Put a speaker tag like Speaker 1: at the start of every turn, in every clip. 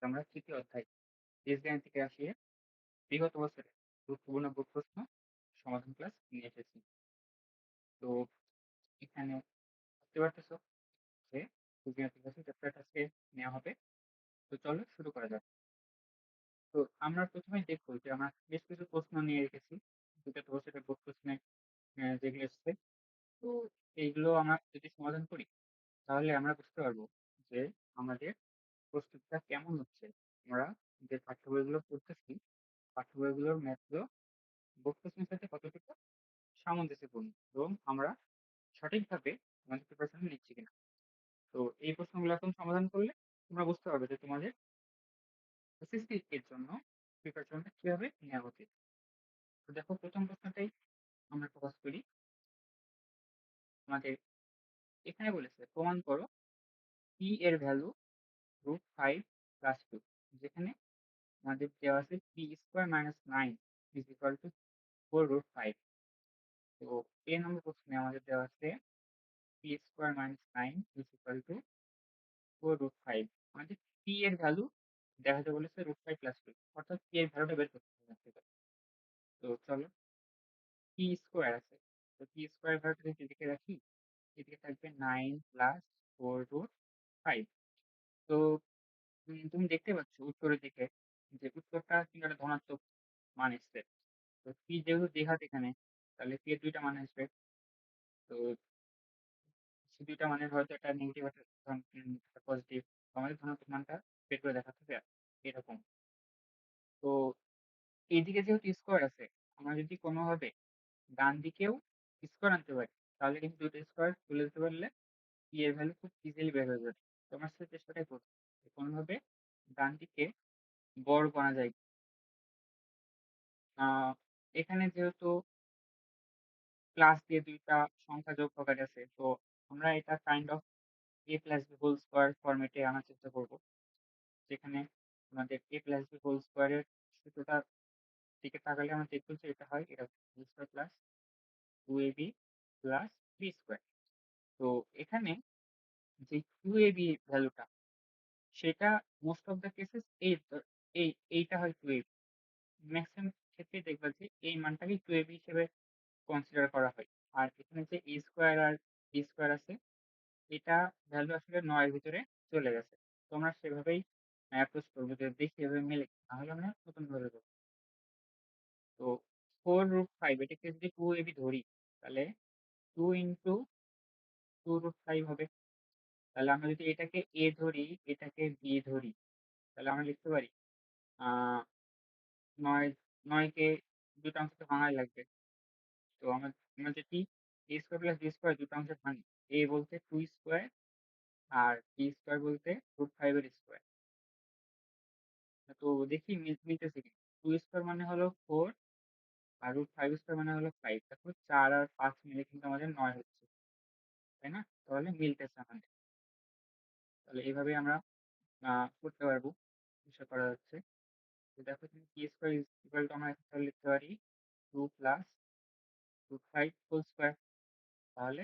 Speaker 1: আমরা তৃতীয় অধ্যায় বীজগাণিতিক রাশি এর বিগত বছরের গুরুত্বপূর্ণ প্রশ্ন সমাধান ক্লাস নিয়ে এসেছি। তো এখানে দেখতে পারতেছো যে বীজগাণিতিক রাশি চ্যাপ্টারটা আজকে নেওয়া হবে। তো চলো শুরু করা যাক। তো আমরা প্রথমে দেখবো যে আমরা বেশ কিছু প্রশ্ন নিয়ে রেখেছি বিগত বছরের বোর্ড প্রশ্নে যেগুলো এসছে। তো এইগুলো আমরা যদি সমাধান করি তাহলে আমরা বুঝতে পারবো যে আমাদের প্রস্তুতিটা কেমন হচ্ছে। আমরা যে পাঠ্য বইগুলো পড়তেছি পাঠ্য বইগুলোর ম্যাথগুলো বোর্ড প্রশ্নের সাথে কতটুকু সামঞ্জস্যপূর্ণ এবং আমরা সঠিকভাবে আমাদের প্রিপারেশন নিচ্ছি কিনা। তো এই প্রশ্নগুলো এখন সমাধান করলে তোমরা বুঝতে পারবে যে তোমাদের এসএসসি এর জন্য প্রিপারেশনটা কিভাবে নেওয়া উচিত। তো দেখো প্রথম প্রশ্নটাই আমরা ফোকাস করি। আমাদের এখানে বলেছে প্রমাণ করো পি এর ভ্যালু √5 + 2, যেখানে আমাদের দেওয়া আছে p² - 9 = 4√5। তো এ নম্বর প্রশ্নে আমাদের দেওয়া আছে p² - 9 = 4√5। আমাদের পি এর ভ্যালু দেখাতে বলেছে √5 + 2, অর্থাৎ পি এর ভ্যালুটা বের করতে হবে এখান থেকে। তো চলো পি স্কোয়ার আছে, তো পি স্কোয়ার ভ্যালুটা যদি এদিকে রাখি এদিকে থাকবে 9 + 4√5। তো তুমি দেখতে পাচ্ছ উত্তরের দিকে যে উত্তরটা কিন্তু একটা ধনাত্মক মান এসছে। তো পি যেহেতু দ্বিঘাত এখানে, তাহলে পি এর দুইটা মান আসবে। তো সে দুইটা মানের হয়তো একটা নেগেটিভ একটা পজিটিভ, আমাদের ধনাত্মক মানটা বের করে দেখাতে হবে এরকম। তো এইদিকে যেহেতু স্কোয়ার আছে, আমরা যদি কোনোভাবে ডান দিকেও স্কোয়ার আনতে পারি তাহলে কিন্তু দুটো স্কোয়ার তুলে দিতে পারলে পি এর ভ্যালু খুব ইজিলি বের হয়ে যাবে। তো আমরা সেই চেষ্টাটাই করছি যে কোনোভাবে ডান দিকে বর্গ আনা যায়। এখানে যেহেতু প্লাস দিয়ে দুইটা সংখ্যা যোগ প্রকার আছে, তো আমরা এটা কাইন্ড অফ a+b² ফরম্যাটে আনার চেষ্টা করব, যেখানে আমাদের a+b² এর সূত্রটার দিকে তাকালে আমরা দেখবো যে এটা হয় এটা b² plus 2ab plus b²। তো এখানে যে 2ab ভ্যালুটা সেটা মোস্ট অফ দ্য কেসেস এইটা হয় 2ab। ম্যাক্সিমাম ক্ষেত্রে দেখবা যে এই মানটাকে 2ab হিসেবে কনসিডার করা হয়। আর এখানে যে a² আর b² আছে এটা ভ্যালু আসলে 9 এর ভিতরে চলে গেছে। তো আমরা সেভাবেই অ্যাপ্রোচ করবো যে দেখি এভাবে মেলে কিনা। নাহলে আমরা নতুন ভাবে করবো। তো 4√5 এটাকে যদি 2ab ধরি তাহলে 2 ইন্টু 2√5 হবে। তাহলে আমরা যদি এটাকে a ধরি এটাকে b ধরি তাহলে আমরা লিখতে পারি আহ 9 কে দুটো অংশে ভাঙাই লাগবে। তো আমরা যদি a² প্লাস b² দুটো অংশে ভাঙি, a বলতে 2² আর b² বলতে √5 এর স্কোয়ার। তো দেখি মিলতেছে কি। 2² মানে হলো 4 আর √5² মানে হলো 5। দেখো 4 আর 5 মিলে কিন্তু আমাদের 9 হচ্ছে, তাই না? তাহলে মিলতেছে আমাদের। তাহলে এইভাবে আমরা করতে পারবো, চেষ্টা করা যাচ্ছে। তো দেখো তুমি p² আমরা তাহলে লিখতে পারি 2 প্লাস √5 হোল স্কোয়ার। তাহলে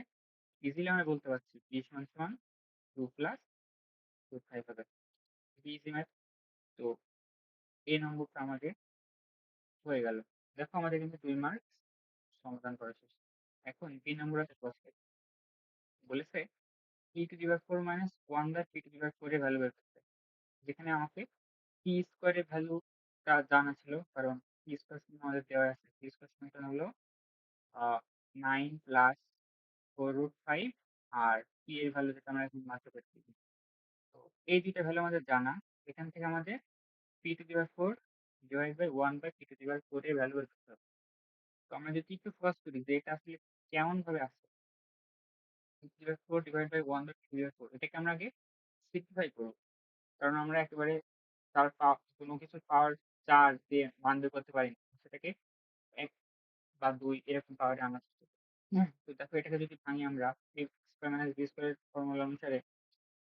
Speaker 1: ইজিলি আমরা বলতে পারছি p সমান 2 প্লাস √5 হবে। Easy math. তো এই নম্বরটা আমাদের হয়ে গেল। দেখো আমাদের কিন্তু 2 মার্কস সমাধান করা শেষ। এখন বি নম্বর আছে প্রশ্ন বলেছে p⁴ - 1/p⁴ এর ভ্যালু বের করতে, যেখানে আমাকে p² এর ভ্যালুটা জানা ছিল, কারণ p² আমাদের দেওয়া আছে। p² সমান হলো 9 প্লাস 4√5 আর p এর ভ্যালু যেটা আমরা এখন মাত্র পেয়েছি। তো এই দুইটা ভ্যালু আমাদের জানা। এখান থেকে আমাদের p⁴ ডিভাইড বাই 1/p⁴ এর ভ্যালু বের করতে হবে। তো আমরা যদি একটু ফোকাস করি যে এটা আসলে কেমন ভাবে আসছে, p⁴ ডিভাইড বাই 1/p⁴, এটাকে আমরা আগে সিম্পলিফাই করবো। কারণ আমরা একেবারে তার কোনো কিছুর পাওয়ার 4 দিয়ে মান বের করতে পারি না। সেটাকে 1 বা 2 এরকম পাওয়ারে আনার চেষ্টা করি। তো দেখো এটাকে যদি ভাঙি আমরা a² - b² এর ফর্মুলা অনুসারে,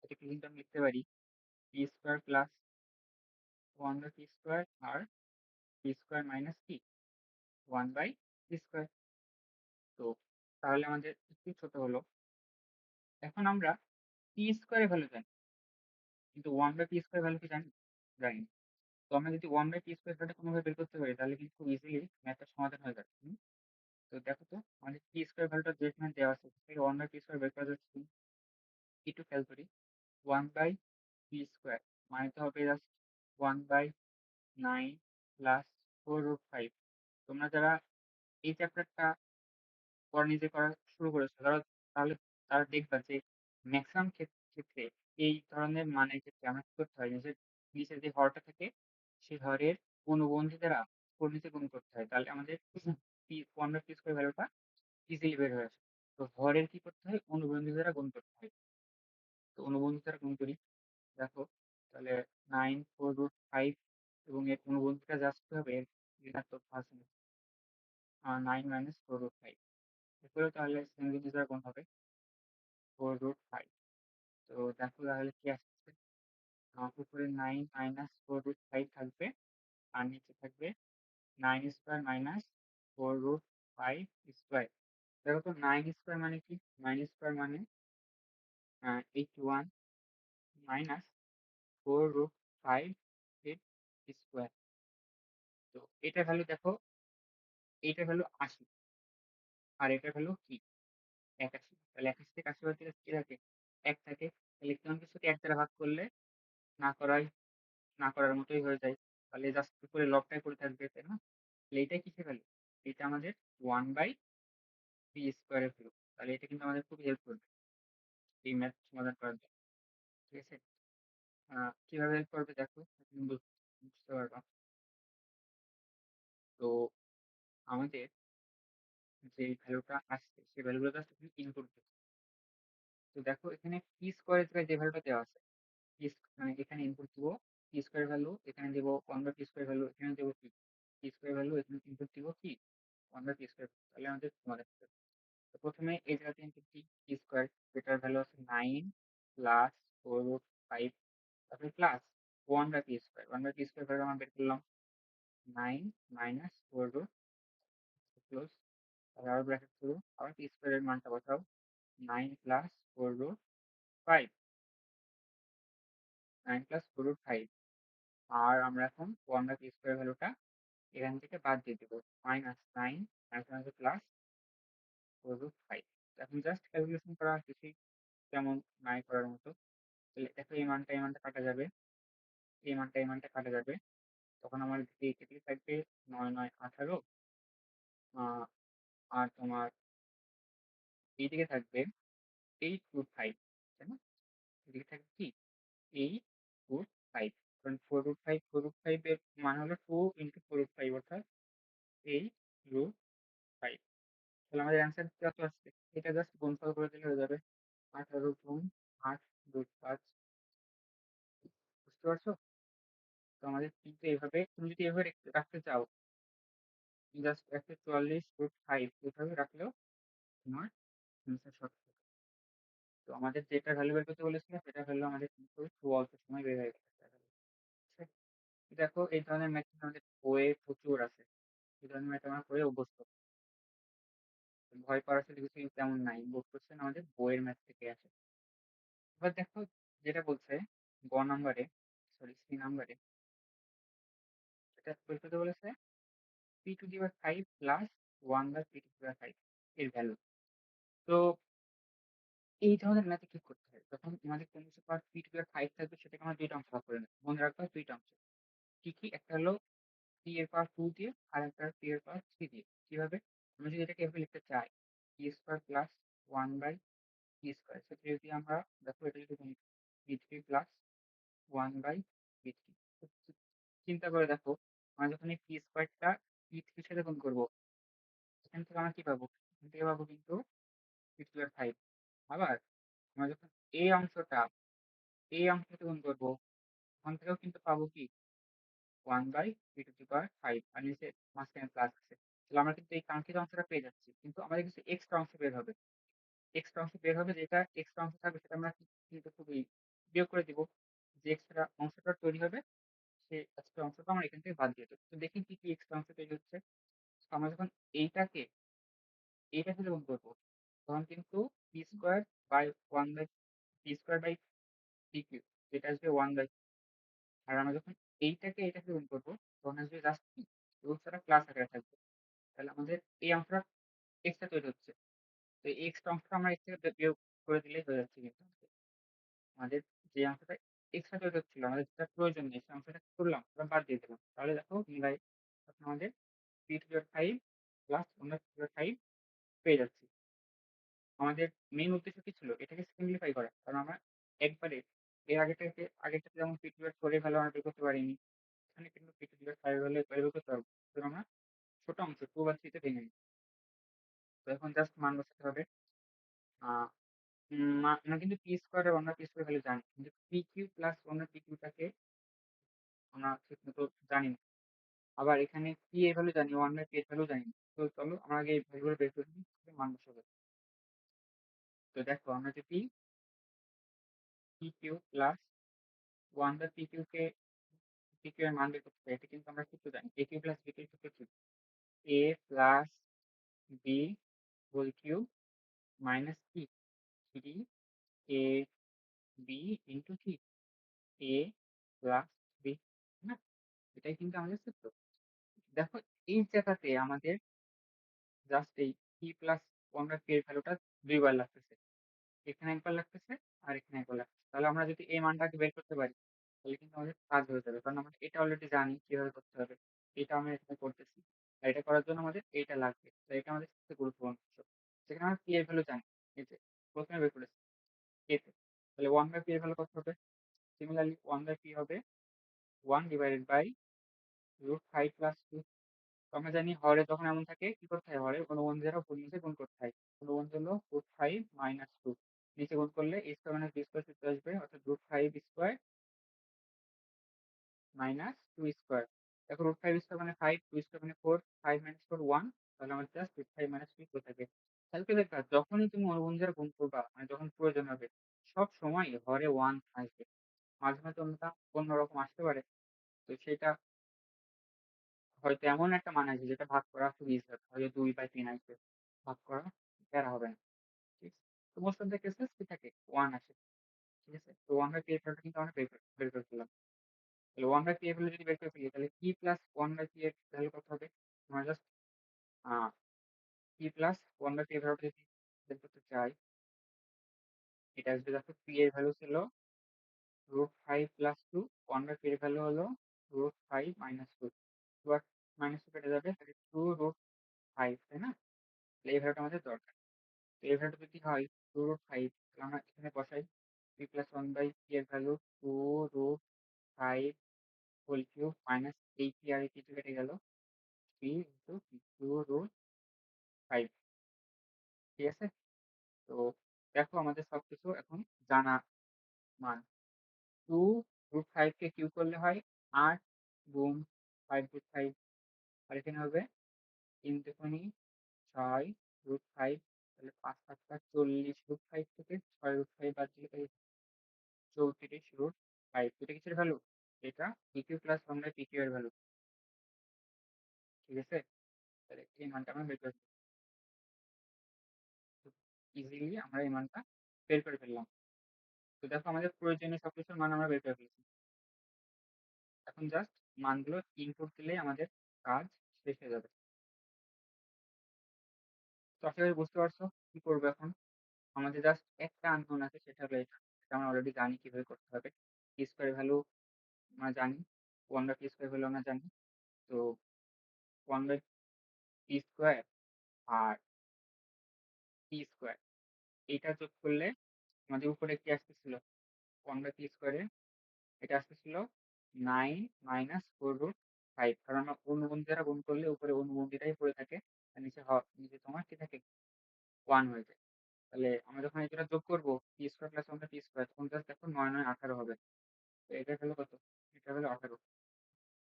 Speaker 1: এটাকে কিন্তু আমি লিখতে পারি p² প্লাস 1/p² আর p² মাইনাস কি 1/p²। তো তাহলে আমাদের একটু ছোট হলো। এখন আমরা p² এর ভ্যালু জানি, কিন্তু 1/p² ভ্যালু কি জানি? জানি না। তো আমরা যদি 1/p² ভ্যালুটা কোনোভাবে বের করতে পারি তাহলে কিন্তু খুব ইজিলি ম্যাথটার সমাধান হয়ে যাবে। তো দেখো তো আমাদের p² ভ্যালুটা যেখানে দেওয়া আছে সেখান থেকে 1/p² বের করা যাচ্ছে কি? একটু খেয়াল করি। 1/p² মানে তো হবে জাস্ট 1/9 প্লাস 4√5। তোমরা যারা এই চ্যাপ্টারটা পড়া নিজে করা শুরু করেছো তাহলে তারা দেখবা যে ম্যাক্সিমাম ক্ষেত্রে এই ধরনের মানের ক্ষেত্রে আমরা কি করতে হয়, নিচের যে হরটা থাকে সেই হরের অনুবন্ধী দ্বারা উপর নিচে গুণ করতে হয়, তাহলে আমাদের 1/p² ভ্যালুটা ইজিলি বের হয়ে আসে। তো হরের কি করতে হয়, অনুবন্ধী দ্বারা গুণ করতে হয়। তো অনুবন্ধী দ্বারা গুণ করি, দেখো তাহলে 9 4√5 এবং এর অনুবন্ধীটা জাস্ট কি হবে, এর ঋণাত্মক ভার্সন 9 - 4√5 এরপরেও তাহলে সেম জিনিস দ্বারা গুণ হবে 4√5। তো দেখো তাহলে কি আসছে, উপরে 9 - 4√5 থাকবে আর নিচে থাকবে 9² - 4√5²। দেখো তো 9² মানে কি, 9² মানে 81 মাইনাস 4√5 এর স্কোয়ার। তো এটা ভ্যালু দেখো, এইটা ভ্যালু 80 আর এটা ভ্যালু কি 81। তাহলে 81 থেকে 80 বাদ দিলে কি থাকে, 1 থাকে। তাহলে কোনো কিছুকে 1 দ্বারা ভাগ করলে না করাই না করার মতোই হয়ে যায়। তাহলে জাস্ট উপরে লবটাই পড়ে থাকবে, তাই না? তাহলে এইটাই কিসের ভ্যালু, এটা আমাদের 1/p² এর ভ্যালু। তাহলে এটা কিন্তু আমাদের খুব হেল্প করবে এই ম্যাথ সমাধান করার জন্য। ঠিক আছে, কিভাবে হেল্প করবে দেখো, তুমি বুঝতে পারবা। তো আমাদের যে ভ্যালুটা আসছে সেই ভ্যালুগুলো জাস্ট তুমি ইনপুট দিচ্ছ। তো দেখো এখানে p² এর যে ভ্যালুটা দেওয়া আছে, মানে এখানে ইনপুট দিব p² ভ্যালু, এখানে দিব 1/p² ভ্যালু, এখানে দেবো কি p² ভ্যালু, এখানে ইনপুট দিব কি 1/p²। তাহলে আমাদের সমাধান হবে। তো প্রথমে এই জায়গাতে ইনপুট কি p², যেটার ভ্যালু আছে 9 প্লাস 4√5, তারপরে প্লাস 1/p², 1/p² ভ্যালু আমরা বের করলাম 9 মাইনাস 4√5 ক্লোজ, তারপর আবার ব্র্যাকেট শুরু, আবার p² এর মানটা বসাও 9 প্লাস 4√5, 9 প্লাস 4√5। আর আমরা এখন 1/p² ভ্যালুটা এখান থেকে বাদ দিয়ে দেবো, -9 প্লাস 4√5। এখন জাস্ট ক্যালকুলেশন করা কিছুই তেমন নাই করার মতো। তাহলে দেখো এই মানটা কাটা যাবে, এই মানটা কাটা যাবে, তখন আমার দিকে কেটে থাকবে 9 9 18, আর তোমার এইদিকে থাকবে 8√5, তাই না? এদিকে থাকবে কি 8√5, কারণ 4√5 এর মান হলো 2 × 4√5 অর্থাৎ 8√5। তাহলে আমাদের অ্যান্সার কত আসছে, এটা জাস্ট গুণফল করে দিলে হয়ে যাবে 18 × 8√5। বুঝতে পারছো? তো আমাদের কিন্তু এভাবে, তুমি যদি এভাবে রাখতে চাও জাস্ট 144√5 এভাবে রাখলেও তোমার অ্যান্সার সঠিক হবে। তো আমাদের যেটা ভ্যালু বের করতে বলেছিল সেটা ভ্যালু আমাদের কিন্তু খুব অল্প সময় বের হয়ে গেছে। ঠিক আছে? দেখো এই ধরনের ম্যাথ আমাদের বইয়ে প্রচুর আছে, এই ধরনের ম্যাথ আমরা করে অভ্যস্ত। ভয় পাওয়ার আসলে কিছু তেমন নাই, বোর্ড কোশ্চেন আমাদের বইয়ের ম্যাথ থেকে আসে। এবার দেখো যেটা বলছে নাম্বারে, সরি নাম্বারে, এটা বের করতে বলেছে p² প্লাস 1/p², এর ভ্যালু। তো এই ধরনের ম্যাথে কি করতে হয়, যখন আমাদের কোনো কিছু পাওয়ার p² থাকবে সেটাকে আমরা দুইটা অংশ ভাগ করে নেব, মনে রাখবো দুইটা অংশ। কি কি, একটা হলো p² দিয়ে আর একটা p³ দিয়ে। কিভাবে, আমরা যদি এটাকে এভাবে লিখতে চাই p² প্লাস 1/p², সেটা যদি আমরা দেখো এটা যদি p3 প্লাস 1/p3, চিন্তা করে দেখো আমরা যখন এই p²টা p3 সাথে গুণ করবো এখান থেকে আমরা কি পাবো, এখান থেকে পাবো কিন্তু p²। আবার আমরা যখন এই অংশটা এই অংশটা গুণ করবো ওখান থেকেও কিন্তু পাবো কি 1/p², আর নিচে মাঝখানে প্লাস আছে। তাহলে আমরা কিন্তু এই কাঙ্ক্ষিত অংশটা পেয়ে যাচ্ছি, কিন্তু আমাদের কিছু এক্সট্রা অংশ বের হবে। এক্সট্রা অংশ বের হবে, যেটা এক্সট্রা অংশ থাকবে সেটা আমরা কিন্তু খুবই বিয়োগ করে দিব। যে এক্সট্রা অংশটা তৈরি হবে সেই এক্সট্রা অংশটা আমরা এখান থেকে বাদ দিয়ে দেবো। তো দেখি কি কি এক্সট্রা অংশ তৈরি হচ্ছে। তো আমরা যখন এইটাকে এইটাকে যখন করবো তখন কিন্তু p² বাই 1/p²/p3, যেটা আসবে 1/p², আর আমরা যখন এইটাকে গুণ করবো তখন আসবে জাস্ট কি রুট ছাড়া প্লাস আকারে থাকবে। তাহলে আমাদের এই অংশটা এক্সট্রা তৈরি হচ্ছে। তো এই এক্সট্রা অংশটা আমরা এর থেকে বিয়োগ করে দিলেই হয়ে যাচ্ছে কিন্তু আমাদের যে অংশটা এক্সট্রা তৈরি হচ্ছিল আমাদের যেটা প্রয়োজন নেই সেই অংশটা কি করলাম আমরা বাদ দিয়ে দিলাম। তাহলে দেখো মিলাই তখন আমাদের পি টু দেওয়ার ফাইভ প্লাস অন্য পি টু ফাইভ পেয়ে যাচ্ছি। আমাদের মেইন উদ্দেশ্য কি ছিল এটাকে সিম্পলিফাই করা, কারণ আমরা একবারে এর আগেরটাতে যেমন পি টু ফোর এর ভ্যালু আমরা বের করতে পারিনি, এখানে কিন্তু পি টু ফাইভ ভ্যালু বের করতে পারবো। তো আমরা ছোট অংশ টু বা থ্রিতে ভেঙে নিই। তো এখন জাস্ট মান বসাতে হবে। আহ আমরা কিন্তু পি স্কোয়ার আর অন্য পি স্কোয়ার ভ্যালু জানি, কিন্তু পি কিউ প্লাস অন্য পি কিউটাকে আমরা ঠিক মতো জানি না। আবার এখানে পি এর ভ্যালু জানি, ওয়ান বাই পি এর ভ্যালু জানি না। তো চলো আমরা আগে এই ভ্যালুগুলো বের করে নিই, তারপরে মান বসাবো। তো দেখো আমরা যদি P Q plus one by P Q কে পি কিউ এর মান বের করতে চাই, এটা কিন্তু আমরা সূত্র জানি a cube plus B cube সূত্র কি এ plus B whole cube minus কি থ্রি এ বি ইন্টু কি এ প্লাস বি না, এটাই কিন্তু আমাদের সূত্র। দেখো এই জায়গাতে আমাদের জাস্ট এই P plus one by P এর ভ্যালুটা দুইবার লাগতেছে, এখানে একবার লাগতেছে আর এখানে একবার লাগতেছে। তাহলে আমরা যদি এই মানটাকে বের করতে পারি তাহলে কিন্তু আমাদের কাজ হয়ে যাবে, কারণ আমরা এটা অলরেডি জানি কিভাবে করতে হবে। এটা আমরা এখানে করতেছি আর এটা করার জন্য আমাদের এইটা লাগবে, তো এটা আমাদের সবচেয়ে গুরুত্বপূর্ণ অংশ। সেখানে আমরা পি এর ভ্যালু জানি, এই যে প্রথমে বের করেছি এতে। তাহলে ওয়ান বাই পি এর ভ্যালু কত হবে? সিমিলারলি ওয়ান বাই পি হবে one divided by root five plus two. তো আমরা জানি হরে যখন এমন থাকে কি করতে হয়, হরে কোনো ওয়ান দ্বারা ফুল নিচে গুণ করতে হয়। কোনো ওয়ান হলো রুট ফাইভ মাইনাস টু, নিচে গুণ করলে A square minus B square সূত্র আসবে, অর্থাৎ root five square minus two square. দেখো রুট ফাইভ স্কোয়ার মানে ফাইভ, টু স্কোয়ার মানে four, five minus four one. তাহলে আমার just root five minus two থাকবে। তাহলে কি দেখবা যখনই তুমি অনুবন্ধ দ্বারা গুণ করবা মানে যখন প্রয়োজন হবে সব সময় হরে ওয়ান আসবে। মাঝে মাঝে অন্যরকম আসতে পারে, তো সেটা হয়তো এমন একটা মান আসবে যেটা ভাগ করা খুব ইজি হবে, হয়তো দুই বাই তিন আসবে, ভাগ করা প্যারা হবে না। ঠিক আছে, তো মোস্ট অফ দ্য কেসেস কি থাকে ওয়ান আসে। ঠিক আছে, তো ওয়ান বাই পি এর ভ্যালুটা কিন্তু আমরা বের করে ফেললাম। তাহলে ওয়ান বাই পি এর ভ্যালু যদি বের করে ফেলি তাহলে P plus one by P এর ভ্যালু কত হবে? আমরা just P plus one by P এর ভ্যালুটা যদি বের করতে চাই, এটা আসবে দেখো পি এর ভ্যালু ছিল root five plus two, one by P এর ভ্যালু হলো root five minus two. Two আর মাইনাস টু কেটে যাবে, তাহলে টু রুট ফাইভ, তাই না? তাহলে এই ভ্যালুটা আমাদের দরকার। তো এই ভ্যালুটা যদি হয় টু রুট ফাইভ, তাহলে আমরা এখানে বসাই p plus one by P এর value two root five whole cube minus এই পি আর এই কিছু কেটে গেল, three into two root five. ঠিক আছে, তো দেখো আমাদের সবকিছু এখন জানা মান। টু রুট ফাইভ কে কিউ করলে হয় আট গুণ ফাইভ রুট ফাইভ, আর এখানে হবে তিন দুগুণি ছয় রুট ফাইভ। তাহলে পাঁচ সাতটা চল্লিশ, রুট ফাইভ থেকে ছয় রুট ফাইভ বাদ দিলে পাই চৌত্রিশ রুট ফাইভ। এটা কিসের ভ্যালু? এটা PQ plus one by PQ এর ভ্যালু। ঠিক আছে, তাহলে এই মানটা আমরা বের করে ইজিলি আমরা এই মানটা বের করে ফেললাম। তো দেখো আমাদের প্রয়োজনীয় সবকিছুর মান আমরা বের করে ফেলছি। এখন জাস্ট মানগুলো ইনপুট দিলেই আমাদের কাজ শেষ হয়ে যাবে। তো আশা করি বুঝতে পারছো কি করবো এখন। আমাদের জাস্ট একটা আননোন আছে, সেটা হলো এটা, এটা আমরা অলরেডি জানি কিভাবে করতে হবে। পি স্কোয়ার ভ্যালু আমরা জানি, one by P square value আমরা জানি। তো ওয়ান বাই পি স্কোয়ার আর পি স্কোয়ার এইটা যোগ করলে আমাদের উপরে কি আসতেছিল? ওয়ান বাই পি স্কোয়ারে এটা আসতেছিল nine minus four root five, কারণ আমরা অনুবন্ধী দ্বারা গুণ করলে উপরে অনুবন্ধীটাই পড়ে থাকে আর নিচে তোমার কি থাকে ওয়ান হয়ে যায়। তাহলে আমরা যখন এটা যোগ করবো P square plus one by P square, তখন জাস্ট দেখো নয় নয় আঠারো হবে। তো এটা হলো কত? এটা হলো আঠারো।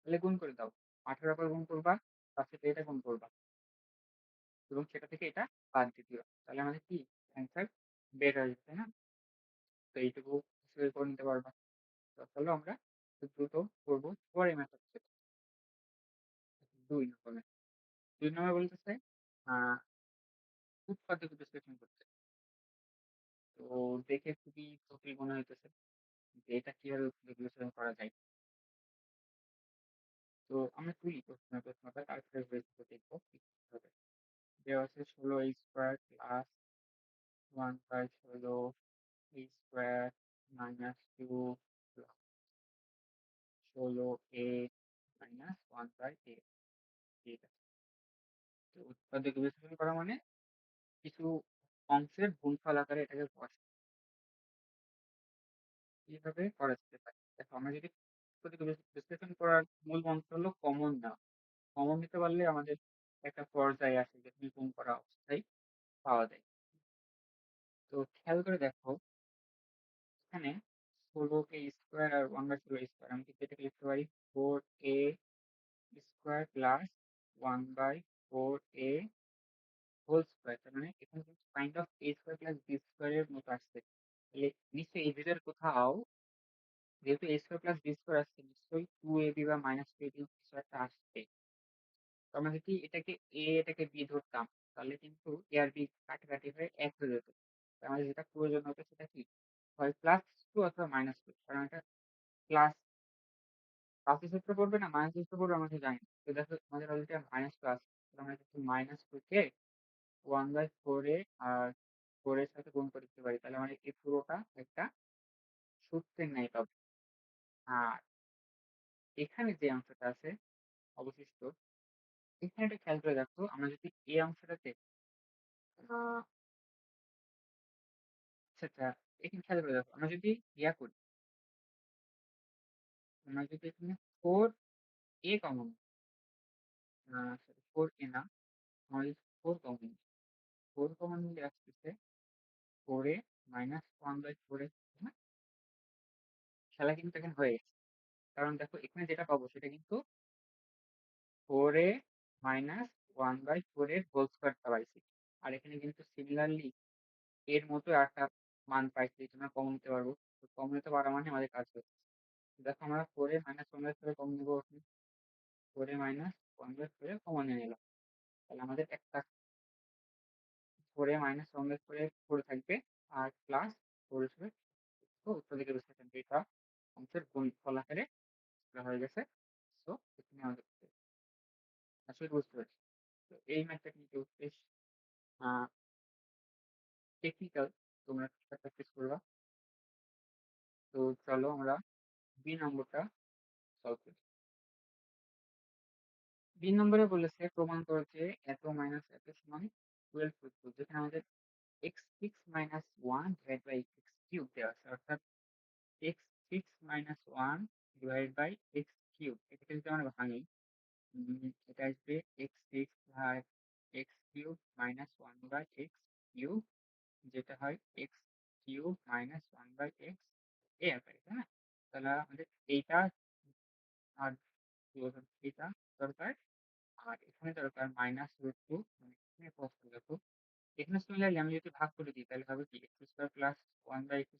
Speaker 1: তাহলে গুণ করে দাও, আঠারো পর গুণ করবা, তার সাথে এটা গুণ করবা এবং সেটা থেকে এটা বাদ দিয়ে দিও, তাহলে আমাদের কি অ্যান্সার বের হয়ে যাচ্ছে না? তো এইটুকু হিসেবে করে নিতে পারবা। তো চলো আমরা খুব দ্রুত করবো পরের মেথড থেকে। দুই নম্বরে, দুই নম্বর বলতেছে আহ উৎপাদক বিশ্লেষণ করতে। তো দেখে খুবই জটিল মনে হইতেছে যে এটা কিভাবে উৎপাদক বিশ্লেষণ করা যায়। তো আমরা তুলি প্রশ্নটা তারপরে বেসিসে দেখবো কি করতে হবে। দেওয়া আছে 16a² plus 1/16 a² minus 2 plus 16a minus 1/a। ঠিক আছে, তো উৎপাদক বিশ্লেষণ করা মানে কিছু অংশের গুণফল আকারে এটাকে বসানো। কিভাবে করা যেতে পারে? দেখো, আমরা যদি উৎপাদক বিশ্লেষণ করার মূল মন্ত্র হলো কমন নেওয়া। কমন নিতে পারলে আমাদের একটা পর্যায়ে আসে যেখানে গুণ করা অবস্থায় পাওয়া যায়। তো খেয়াল করে দেখো, এখানে 16a² আর 1/16a², আমি কিন্তু এটাকে লিখতে পারি 4a² plus 1/4a whole square. তার মানে এখানে কিন্তু kind of a² plus b² এর মতো আসছে। তাহলে নিশ্চয়ই এই দুটোর কোথাও, যেহেতু a² প্লাস b² আসছে, নিশ্চয়ই 2ab বা -2ab কিছু একটা আসছে। তো আমরা যদি এটাকে b ধরতাম, তাহলে কিন্তু a আর b কাটাকাটি হয়ে 1 হয়ে যেত। তো আমাদের যেটা প্রয়োজন হতো সেটা কি, হয় +2 অথবা -2, কারণ এটা প্লাস প্লাসের ক্ষেত্রে পড়বে না মাইনাসের ক্ষেত্রে পড়বে আমরা তো জানি না। তো দেখো আমাদের অলরেডি -2 আছে, আমরা কিন্তু -2 কে 1/4 এ আর 4 এর সাথে গুণ করে দিতে পারি, তাহলে আমরা এই পুরোটা একটা সূত্রের ন্যায় পাবো। আর এখানে যে অংশটা আছে অবশিষ্ট, এখানে একটা খেয়াল করে দেখো, আমরা যদি এই অংশটাতে আচ্ছা আচ্ছা, এখানে খেয়াল করে দেখো, আমরা যদি করি, আমরা যদি এখানে 4a কমন, সরি 4a না, আমরা যদি 4 কমন, 4 কমন নিলে আসতেছে 4a মাইনাস 1/4 এ। হ্যাঁ, খেলা কিন্তু এখানে হয়ে গেছে, কারণ দেখো এখানে যেটা পাবো সেটা কিন্তু 4a মাইনাস 1/4 এর হোল স্কোয়ারটা পাইছি। আর এখানে কিন্তু সিমিলারলি এর মতো একটা মান পাইছি, যেটা আমরা কমন নিতে পারবো। তো কমন নিতে পারা মানে আমাদের কাজ হচ্ছে। দেখো আমরা 4a মাইনাস 1/4 কমন নিবো, 4a মাইনাস 1/4 কমন নিয়ে নিলাম, তাহলে আমাদের একটা 4a মাইনাস 1/4 পড়ে থাকবে, আর প্লাস 4 হিসেবে উত্তর দিকে বিশ্লেষণ এটা অংশের গুণফল আকারে হয়ে গেছে। সো এখানে আমাদের আসলে বুঝতে পারছি। তো এই ম্যাথটা কিন্তু বেশ টেকনিক্যাল, তোমরা প্র্যাকটিস করবা। তো চলো আমরা বি নম্বরটা সলভ করি। বি নম্বরে বলেছে প্রমাণ করো যে এত মাইনাস এত সমান 12 ফুট, যেখানে আমাদের x6 minus 1 divide by x³ দেওয়া আছে, অর্থাৎ x6 minus 1 divide by x³। এটাকে যদি আমরা ভাঙি, এটা আসবে x6 ভাগ x³ মাইনাস 1 বাই x³, যেটা হয় x³ মাইনাস 1 বাই x এই আকারে, তাই না? তাহলে আমাদের এইটা আর এটা দরকার, আর এখানে দরকার -√2, মানে এখানে প্রশ্ন দেখো, এখানে সিমিলারলি আমি যদি ভাগ করে দিই তাহলে হবে কি x² প্লাস 1 বাই x²।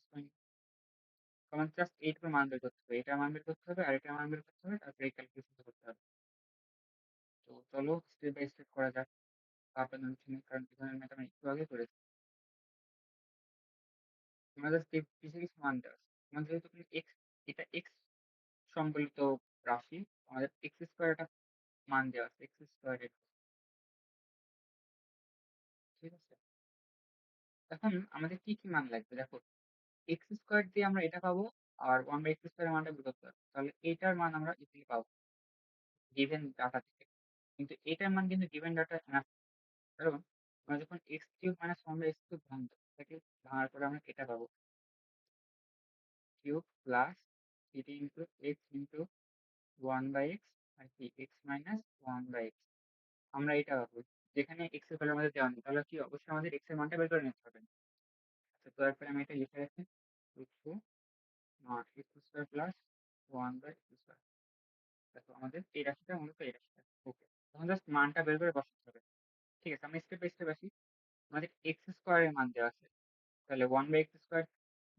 Speaker 1: আমার জাস্ট এইটুকুর মান বের করতে হবে, এটার মান বের করতে হবে আর এটার মান বের করতে হবে, তারপরে এই ক্যালকুলেশনটা করতে হবে। তো চলো স্টেপ বাই স্টেপ করা যাক। আপনাদের জন্য, কারণ এখানে ম্যাথ আমি একটু আগে করেছি। তোমাদের স্টেপ কিছু কিছু মান দেওয়া আছে। আমাদের যেহেতু এক্স, এটা এক্স সম্বলিত রাশি, আমাদের x² একটা মান দেওয়া আছে, x²। ঠিক আছে, এখন আমাদের কি কি মান লাগবে দেখো, x² দিয়ে আমরা এটা পাবো, আর 1/x² এর মানটা বের করতে হবে, তাহলে এটার মান আমরা ইজিলি পাবো গিভেন ডাটা থেকে। কিন্তু এটার মান কিন্তু গিভেন ডাটা না, কারণ আমরা যখন x³ মাইনাস 1/x³ ভাঙবো, এটাকে ভাঙার পরে আমরা এটা পাবো cube plus 3 into x into 1/x আর কি x মাইনাস 1/x, আমরা এটা পাবো যেখানে x এর ভ্যালু আমাদের দেওয়া নেই, তাহলে কি অবশ্যই আমাদের x এর মানটা বের করে নিতে হবে। আচ্ছা, তো এরপরে আমি এটা লিখে রাখি, টু x² প্লাস 1/x²। দেখো আমাদের এই রাশিটা মূলত এই রাশিটা। ওকে, তখন জাস্ট মানটা বের করে বসাতে হবে। ঠিক আছে, আমি স্টেপ বাই স্টেপ আসি। আমাদের x² এর মান দেওয়া আছে, তাহলে 1/x²।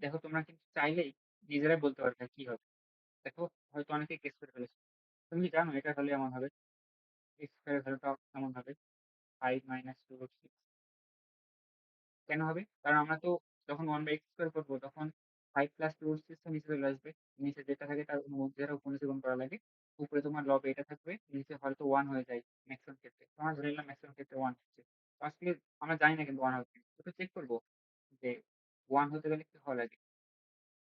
Speaker 1: দেখো তোমরা কিন্তু চাইলেই নিজেরাই বলতে পারবে কি হবে। দেখো হয়তো অনেকে গেস করে ফেলেছে, তুমি কি জানো এটা হলে এমন হবে, x² এর ভ্যালুটা এমন হবে 5 মাইনাস 2/6। কেন হবে? কারণ আমরা তো যখন 1/x² করবো তখন 5 প্লাস 2/6 তো নিচে চলে আসবে, নিচে যেটা থাকে তার মধ্যে উপর নিচে গুণ করা লাগে, উপরে তো তোমার লবে এটা থাকবে, নিচে হয়তো 1 হয়ে যায় ম্যাক্সিমাম ক্ষেত্রে। তো আমরা ধরে নিলাম ম্যাক্সিমাম ক্ষেত্রে 1 হচ্ছে। তো আসলে আমরা জানি না কিন্তু 1 হবে কিনা। তো চেক করব যে 1 হতে গেলে কি হওয়া লাগে?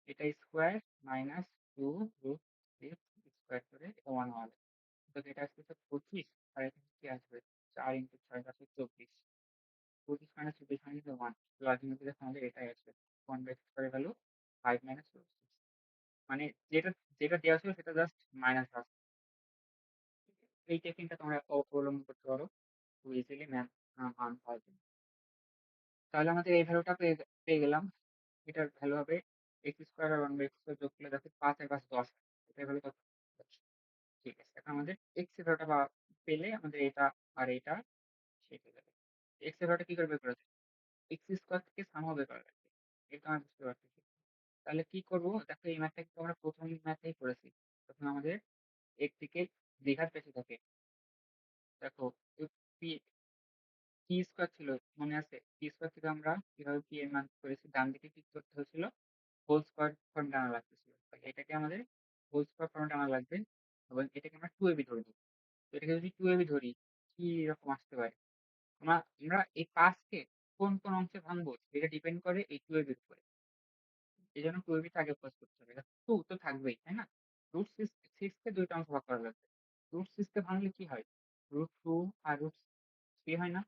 Speaker 1: এটা স্কোয়ার মাইনাস 2 রুট 6 স্কোয়ার করে এটা 1 হওয়া লাগে। তো এটা আসতেছে 25, আর এখানে কি আসবে? 4 ইন্টু 6 আসবে 24। 25 মাইনাস 24 মানে কিন্তু 1। তো আলটিমেটলি দেখো আমাদের এটাই আসবে। 1 বাই স্কোয়ারের ভ্যালু 5 মাইনাস রুট 6। মানে যেটা যেটা দেওয়া ছিল সেটা জাস্ট মাইনাস আসবে। এই টেকনিকটা তোমরা অবলম্বন করতে পারো, খুব ইজিলি ম্যাথ মান পাওয়ার জন্য। তাহলে আমাদের এই ভ্যালুটা পেয়ে গেলাম। এটার ভ্যালু হবে এক্স স্কোয়ার আর 1 বাই এক্স স্কোয়ার যোগ করলে দেখো 5 আর 5 10। এটার ভ্যালু কত? 10। ঠিক আছে, এখন আমাদের এক্স এর ভ্যালুটা পেলে আমাদের এটা আর এটা শেষ হয়ে যাবে। এক্স এর ভ্যালুটা কি করে বের করা যায়? এক্স স্কোয়ার থেকে সামহাও বের করা লাগবে। এটা আমরা বুঝতে পারতেছি। তাহলে কি করবো? দেখো এই ম্যাথটা কিন্তু আমরা প্রথম ম্যাথেই করেছি। তখন আমাদের একদিকে দ্বিঘাত বেশি থাকে। দেখো পি পি স্কোয়ার ছিল, মনে আছে? পি স্কোয়ার থেকে আমরা কিভাবে পি এর মান করেছি, ডান দিকে কি করতে হয়েছিল? হোল স্কোয়ার ফর্মে আনা লাগতেছিল। তাহলে এটাকে আমাদের হোল স্কোয়ার ফর্মে আনা লাগবে, এবং এটাকে আমরা 2ab ধরবো। তো এটাকে যদি 2ab ধরি, কি রকম আসতে পারে? আমরা আমরা এই 5 কে কোন কোন অংশে ভাঙবো এটা ডিপেন্ড করে এই 2ab এর উপরে। এই জন্য 2ab টা আগে প্রকাশ করতে হবে। 2 তো থাকবেই, তাই না? রুট সিক্স কে দুইটা অংশ ভাগ করা লাগবে। রুট সিক্স কে ভাঙলে কি হয়? রুট 2 আর রুট 3 হয় না?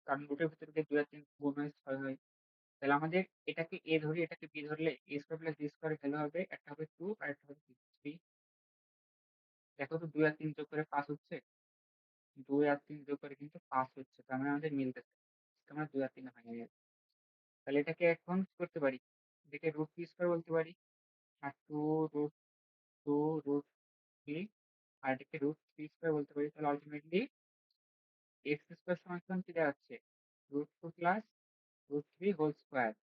Speaker 1: কারণ রুটের ভিতরে দিয়ে 2 আর 3 গুণ হয় 6 হয়। তাহলে আমাদের এটাকে এ ধরি, এটাকে বি ধরলে a square plus B square value হবে, একটা হবে 2 আর একটা হবে 3। দেখো তো 2 আর 3 যোগ করে 5 হচ্ছে। 2 আর 3 যোগ করে কিন্তু 5 হচ্ছে, তার মানে আমাদের মিলতেছে। তো আমরা 2 আর 3 ভাঙে নিয়ে যাবো। তাহলে এটাকে এখন কি করতে পারি? এটাকে রুট 3 স্কোয়ার বলতে পারি। আর 2 রুট 3, আর এটাকে রুট 3 স্কোয়ার বলতে পারি। তাহলে আলটিমেটলি এক্স স্কোয়ার সমান সমান কি দাঁড়াচ্ছে? Root 2 plus root 3 whole square.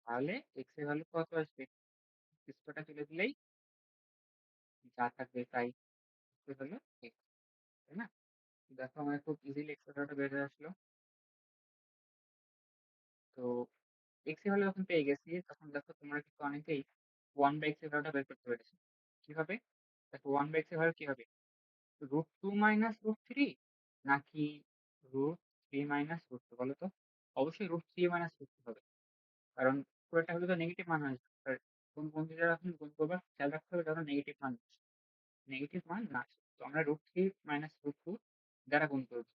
Speaker 1: তাহলে এক্স এর ভ্যালু কত আসবে? স্কোয়ারটা তুলে দিলেই যা থাকবে তাই হলো এক্স, তাই না? দেখো আমার খুব ইজিলি এক্স এর ভ্যালুটা বের হয়ে আসলো। তো এক্স এর ভ্যালু যখন পেয়ে গেছি, তখন দেখো তোমরা কিন্তু অনেকেই 1 বাই এক্স এর ভ্যালুটা বের করতে পেরেছো। কিভাবে? দেখো 1 বাই এক্স এর ভ্যালু কি হবে? রুট 2 মাইনাস রুট 3 নাকি রুট 3 মাইনাস রুট 2, বলো তো? অবশ্যই রুট 3 মাইনাস রুট 2 হবে, কারণ পুরোটা হলে তো নেগেটিভ মান আসবে। আর কোন পদ্ধতিটা যখন গুণ করবা খেয়াল রাখতে হবে যেন নেগেটিভ মান আসে। নেগেটিভ মান না আসে। তো আমরা রুট 3 মাইনাস রুট 2 দ্বারা গুণ করবো।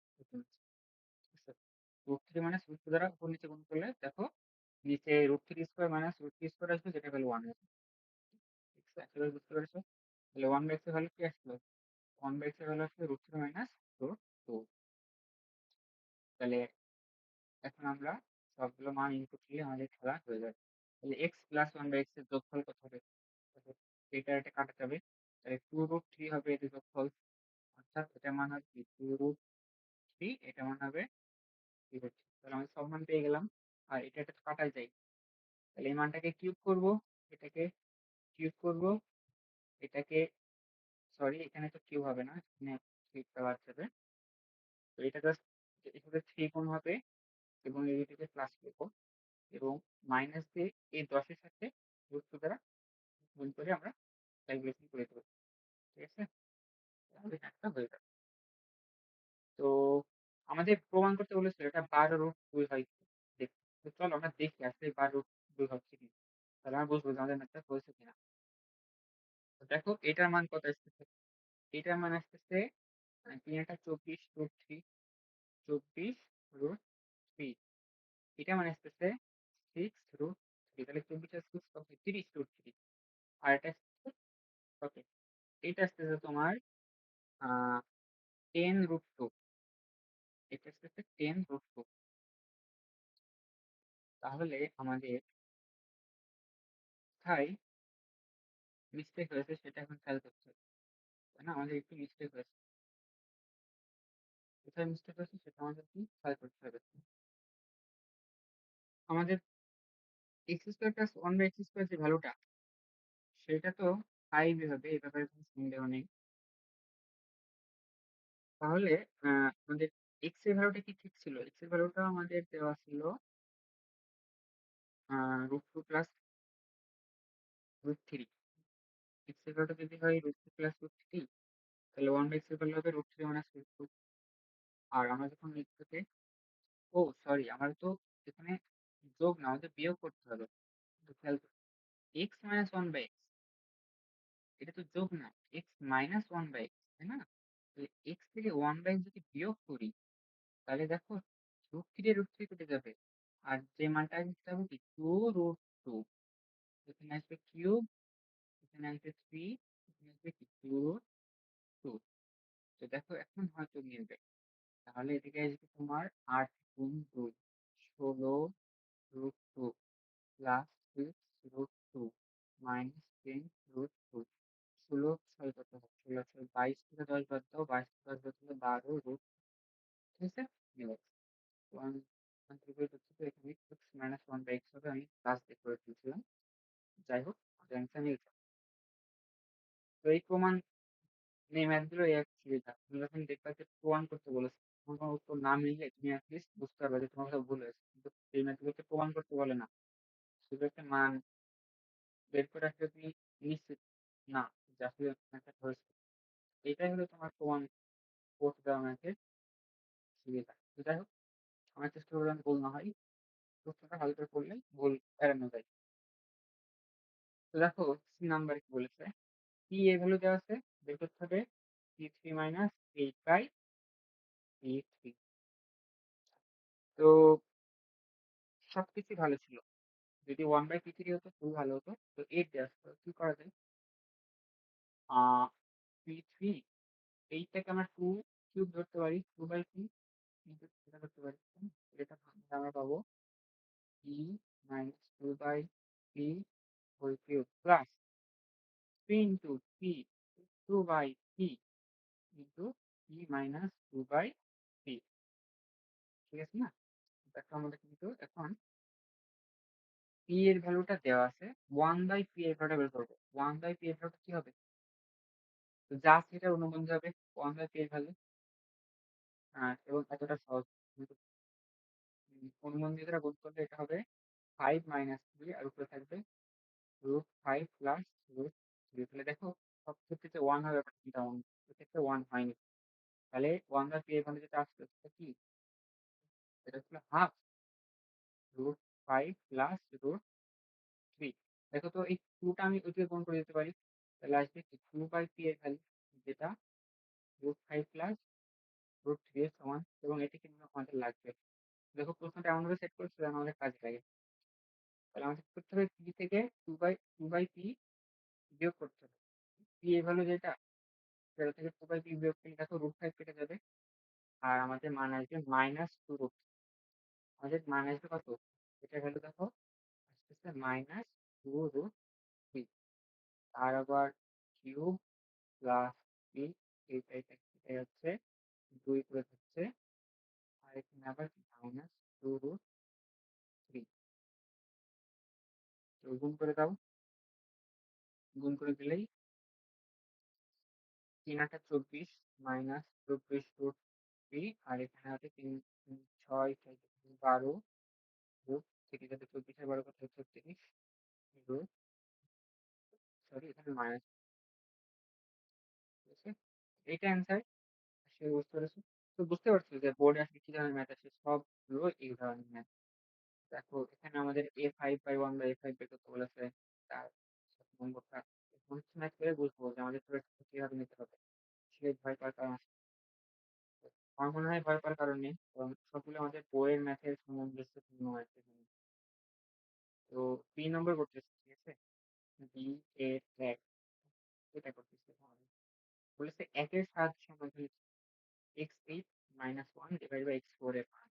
Speaker 1: রুট 3 মাইনাস রুট 2 দ্বারা উপর নিচে গুণ করলে দেখো নিচে root 3 square minus root 3 square আসবে, যেটা ভ্যালু 1 আসবে। ঠিক আছে, আশা করি বুঝতে পেরেছো। তাহলে 1 বাই এক্স এর ভ্যালু কি আসলো? 1 বাই এক্স এর ভ্যালু আসলে রুট 3 মাইনাস রুট 2। তাহলে এখন আমরা সবগুলো মান ইনপুট দিলে আমাদের খেলা হয়ে যাবে। তাহলে এক্স প্লাস 1 বাই এক্স এর যোগফল কত হবে? দেখো, এটা কাটা যাবে। তাহলে 2 রুট 3 হবে এদের যোগফল, অর্থাৎ এটা মান হবে 2 রুট 3, এটা মান হবে 3 রুট 3। তাহলে আমরা সব মান পেয়ে গেলাম। আর এটা তো কাটাই যায়। তাহলে এই মানটাকে কিউব করব, এটাকে কিউব করব, এটাকে, সরি এখানে তো কিউব হবে না, এখানে 3 বাদ যাবে। তো এটা জাস্ট এখানে 3 গুণ হবে, এবং এইদিকে প্লাস করব, এবং মাইনাস দিয়ে এই 10 এর সাথে রুট 2 দ্বারা গুণ করে আমরা ক্যালকুলেশন করে দেবো। ঠিক আছে, তাহলে একটা হয়ে যাবে। তো আমাদের প্রমাণ করতে বলেছিল এটা 12√2 হয়। তো চলো আমরা দেখি আসলে 12√2 হচ্ছে কি। তাহলে আমরা বুঝবো যে আমাদের ম্যাথটা হয়েছে কিনা। তো দেখো এটার মান কত আসতেছে? এটার মান আসতেছে 3 এটা 24√3, 24√3। এটা মানে আসতেছে 6√3। তাহলে 24 আর 6 কত? 30√3। আর এটা আসতেছে কত? এটা আসতেছে তোমার 10√2। এটা আসতেছে 10√2। তাহলে আমাদের কোথায় মিস্টেক হয়েছে সেটা এখন খেয়াল করতে হবে, তাই না? আমাদের একটু মিস্টেক হয়েছে, কোথায় মিস্টেক হয়েছে সেটা আমাদের কি খেয়াল করতে হবে। আমাদের X square plus 1 by x square যে ভ্যালুটা, সেটা তো 5 হবে, এ ব্যাপারে কোনো সন্দেহ নেই। তাহলে আমাদের এক্স এর ভ্যালুটা কি ঠিক ছিল? এক্স এর ভ্যালুটা আমাদের দেওয়া ছিল √2 প্লাস √3। x এর ভ্যালুটা যদি হয় √3 প্লাস √3, তাহলে 1/x এর ভ্যালু হবে √3 মাইনাস √2। আর আমরা যখন থেকে, ও সরি, আমার তো এখানে যোগ না, আমাদের বিয়োগ করতে হবে। তো খেয়াল করো, x মাইনাস 1/x, এটা তো যোগ না, x মাইনাস 1/x, তাই না? তাহলে x থেকে 1/x যদি বিয়োগ করি, তাহলে দেখো √3 কেটে যাবে। আর যে মানটা আসবে সেটা হবে কি 2√2। এখানে আসবে কিউব, এখানে আসবে 3, এখানে আসবে কি 2√2। তো দেখো এখন হয়তো মিলবে। তাহলে এদিকে আসবে তোমার 8 গুণ 2, 16√2 প্লাস 6√2 মাইনাস 10√2। 16 6 কত হয়? 16 6 22 থেকে 10 বাদ দাও, 22 থেকে 10 বাদ দিলে 12 √, ঠিক আছে? এবার 1 1 থেকে হচ্ছে তো এখানে x মাইনাস 1/x হবে, আমি প্লাস দিয়ে করে দিয়েছিলাম। যাই হোক, আমাদের অ্যান্সার মিলছে। তো এই প্রমাণ এই ম্যাথগুলো এক সুবিধা, তুমি যখন দেখবা যে প্রমাণ করতে বলেছে, তখন তোমার উত্তর না মিললে তুমি অ্যাটলিস্ট বুঝতে পারবে যে তোমার কোথাও ভুল হয়েছে। কিন্তু এই ম্যাথগুলোকে প্রমাণ করতে বলে না, শুধু একটা মান বের করে আসলে তুমি নিশ্চিত না যে আসলে ম্যাথটা হয়েছে। এটাই হলো তোমার প্রমাণ করতে দেওয়া ম্যাথের সুবিধা। তো যাই হোক, আমার চেষ্টা করলাম ভুল না হয়, প্রশ্নটা ভালো করে করলে ভুল এড়ানো যায়। তো দেখো সি নাম্বার কি বলেছে, পি এর ভ্যালু দেওয়া আছে, বের করতে হবে p3 মাইনাস 8/p3। তো সবকিছু ভালো ছিল, যদি 1/p3 হতো খুবই ভালো হতো। তো 8 দেওয়া আছে, তো কি করা যায়? p3, 8টাকে আমরা 2 কিউব ধরতে পারি, 2/3 কিন্তু এটা করতে পারি, এটা ভাঙলে আমরা পাবো p minus 2/3 whole cube plus 3 into p 2/3 into p minus 2/3। ঠিক আছে না? দেখো আমাদের কিন্তু এখন p এর ভ্যালুটা দেওয়া আছে, 1/p এর ভ্যালুটা বের করবো। 1/p এর ভ্যালুটা কি হবে? তো যা আছে এটা অনুমান যাবে 1/p এর ভ্যালু, এবং এতটা সহজ। কিন্তু অনুমান দিয়ে যেটা গুণ করলে এটা হবে 5 মাইনাস 3, আর উপরে থাকবে √5 প্লাস √3। তাহলে দেখো সব ক্ষেত্রে 1 হবে, ব্যাপারটা কিন্তু এমন এক্ষেত্রে 1 হয়নি। তাহলে 1/p এর ভ্যালু যেটা আসবে সেটা কি? এটা হচ্ছে হাফ √5 প্লাস √3। দেখো তো এই 2টা আমি ওইদিকে গুণ করে দিতে পারি, তাহলে আসবে কি 2/p এর ভ্যালু, যেটা √5 প্লাস √3 এর সমান, এবং এটি কিন্তু আমাদের লাগবে। দেখো প্রশ্নটা এমনভাবে সেট করেছে যেন আমাদের কাজে লাগে। তাহলে আমাদের কি করতে হবে, p থেকে 2/p বিয়োগ করতে হবে। p এর ভ্যালু যেটা, সেটা থেকে 2/p বিয়োগ করলে দেখো √5 কেটে যাবে, আর আমাদের মান আসবে -2√, আমাদের মান আসবে কত? এটার ভ্যালু দেখো আসতেছে -2√3। আর আবার কিউব প্লাস পি, এটাই হচ্ছে 2 করে হচ্ছে, আর এখানে আবার -2√3। তো গুণ করে দাও, গুণ করে দিলেই 3 × 8 = 24 মাইনাস 24√3, আর এখানে আছে 3 6 12 রুট থেকে যাতে 24 কত 36 রুট, সরি এখানে মাইনাস, ঠিক আছে? এইটা অ্যান্সার। সে বুঝতে পেরেছো? তো বুঝতে পারছো যে বোর্ডে আসলে কি ধরনের ম্যাথ আসে, সবগুলো এই ধরনের ম্যাথ। দেখো এখানে আমাদের a5/1/a5 বের করতে বলেছে, তার 7 নম্বরটা হচ্ছে ম্যাথ করে বুঝবো যে আমাদের প্রোডাক্ট কিভাবে নিতে হবে। সে ভয় পাওয়ার কারণ আছে? আমার মনে হয় ভয় পাওয়ার কারণ নেই, কারণ সবগুলো আমাদের বইয়ের ম্যাথের সামঞ্জস্যপূর্ণ আছে। তো 3 নম্বর করতেছি, ঠিক আছে? বি এ এক, এটা করতেছি তাহলে। বলেছে একের সাহায্যে সমাধান x8 minus 1 divide by x4 এর মান।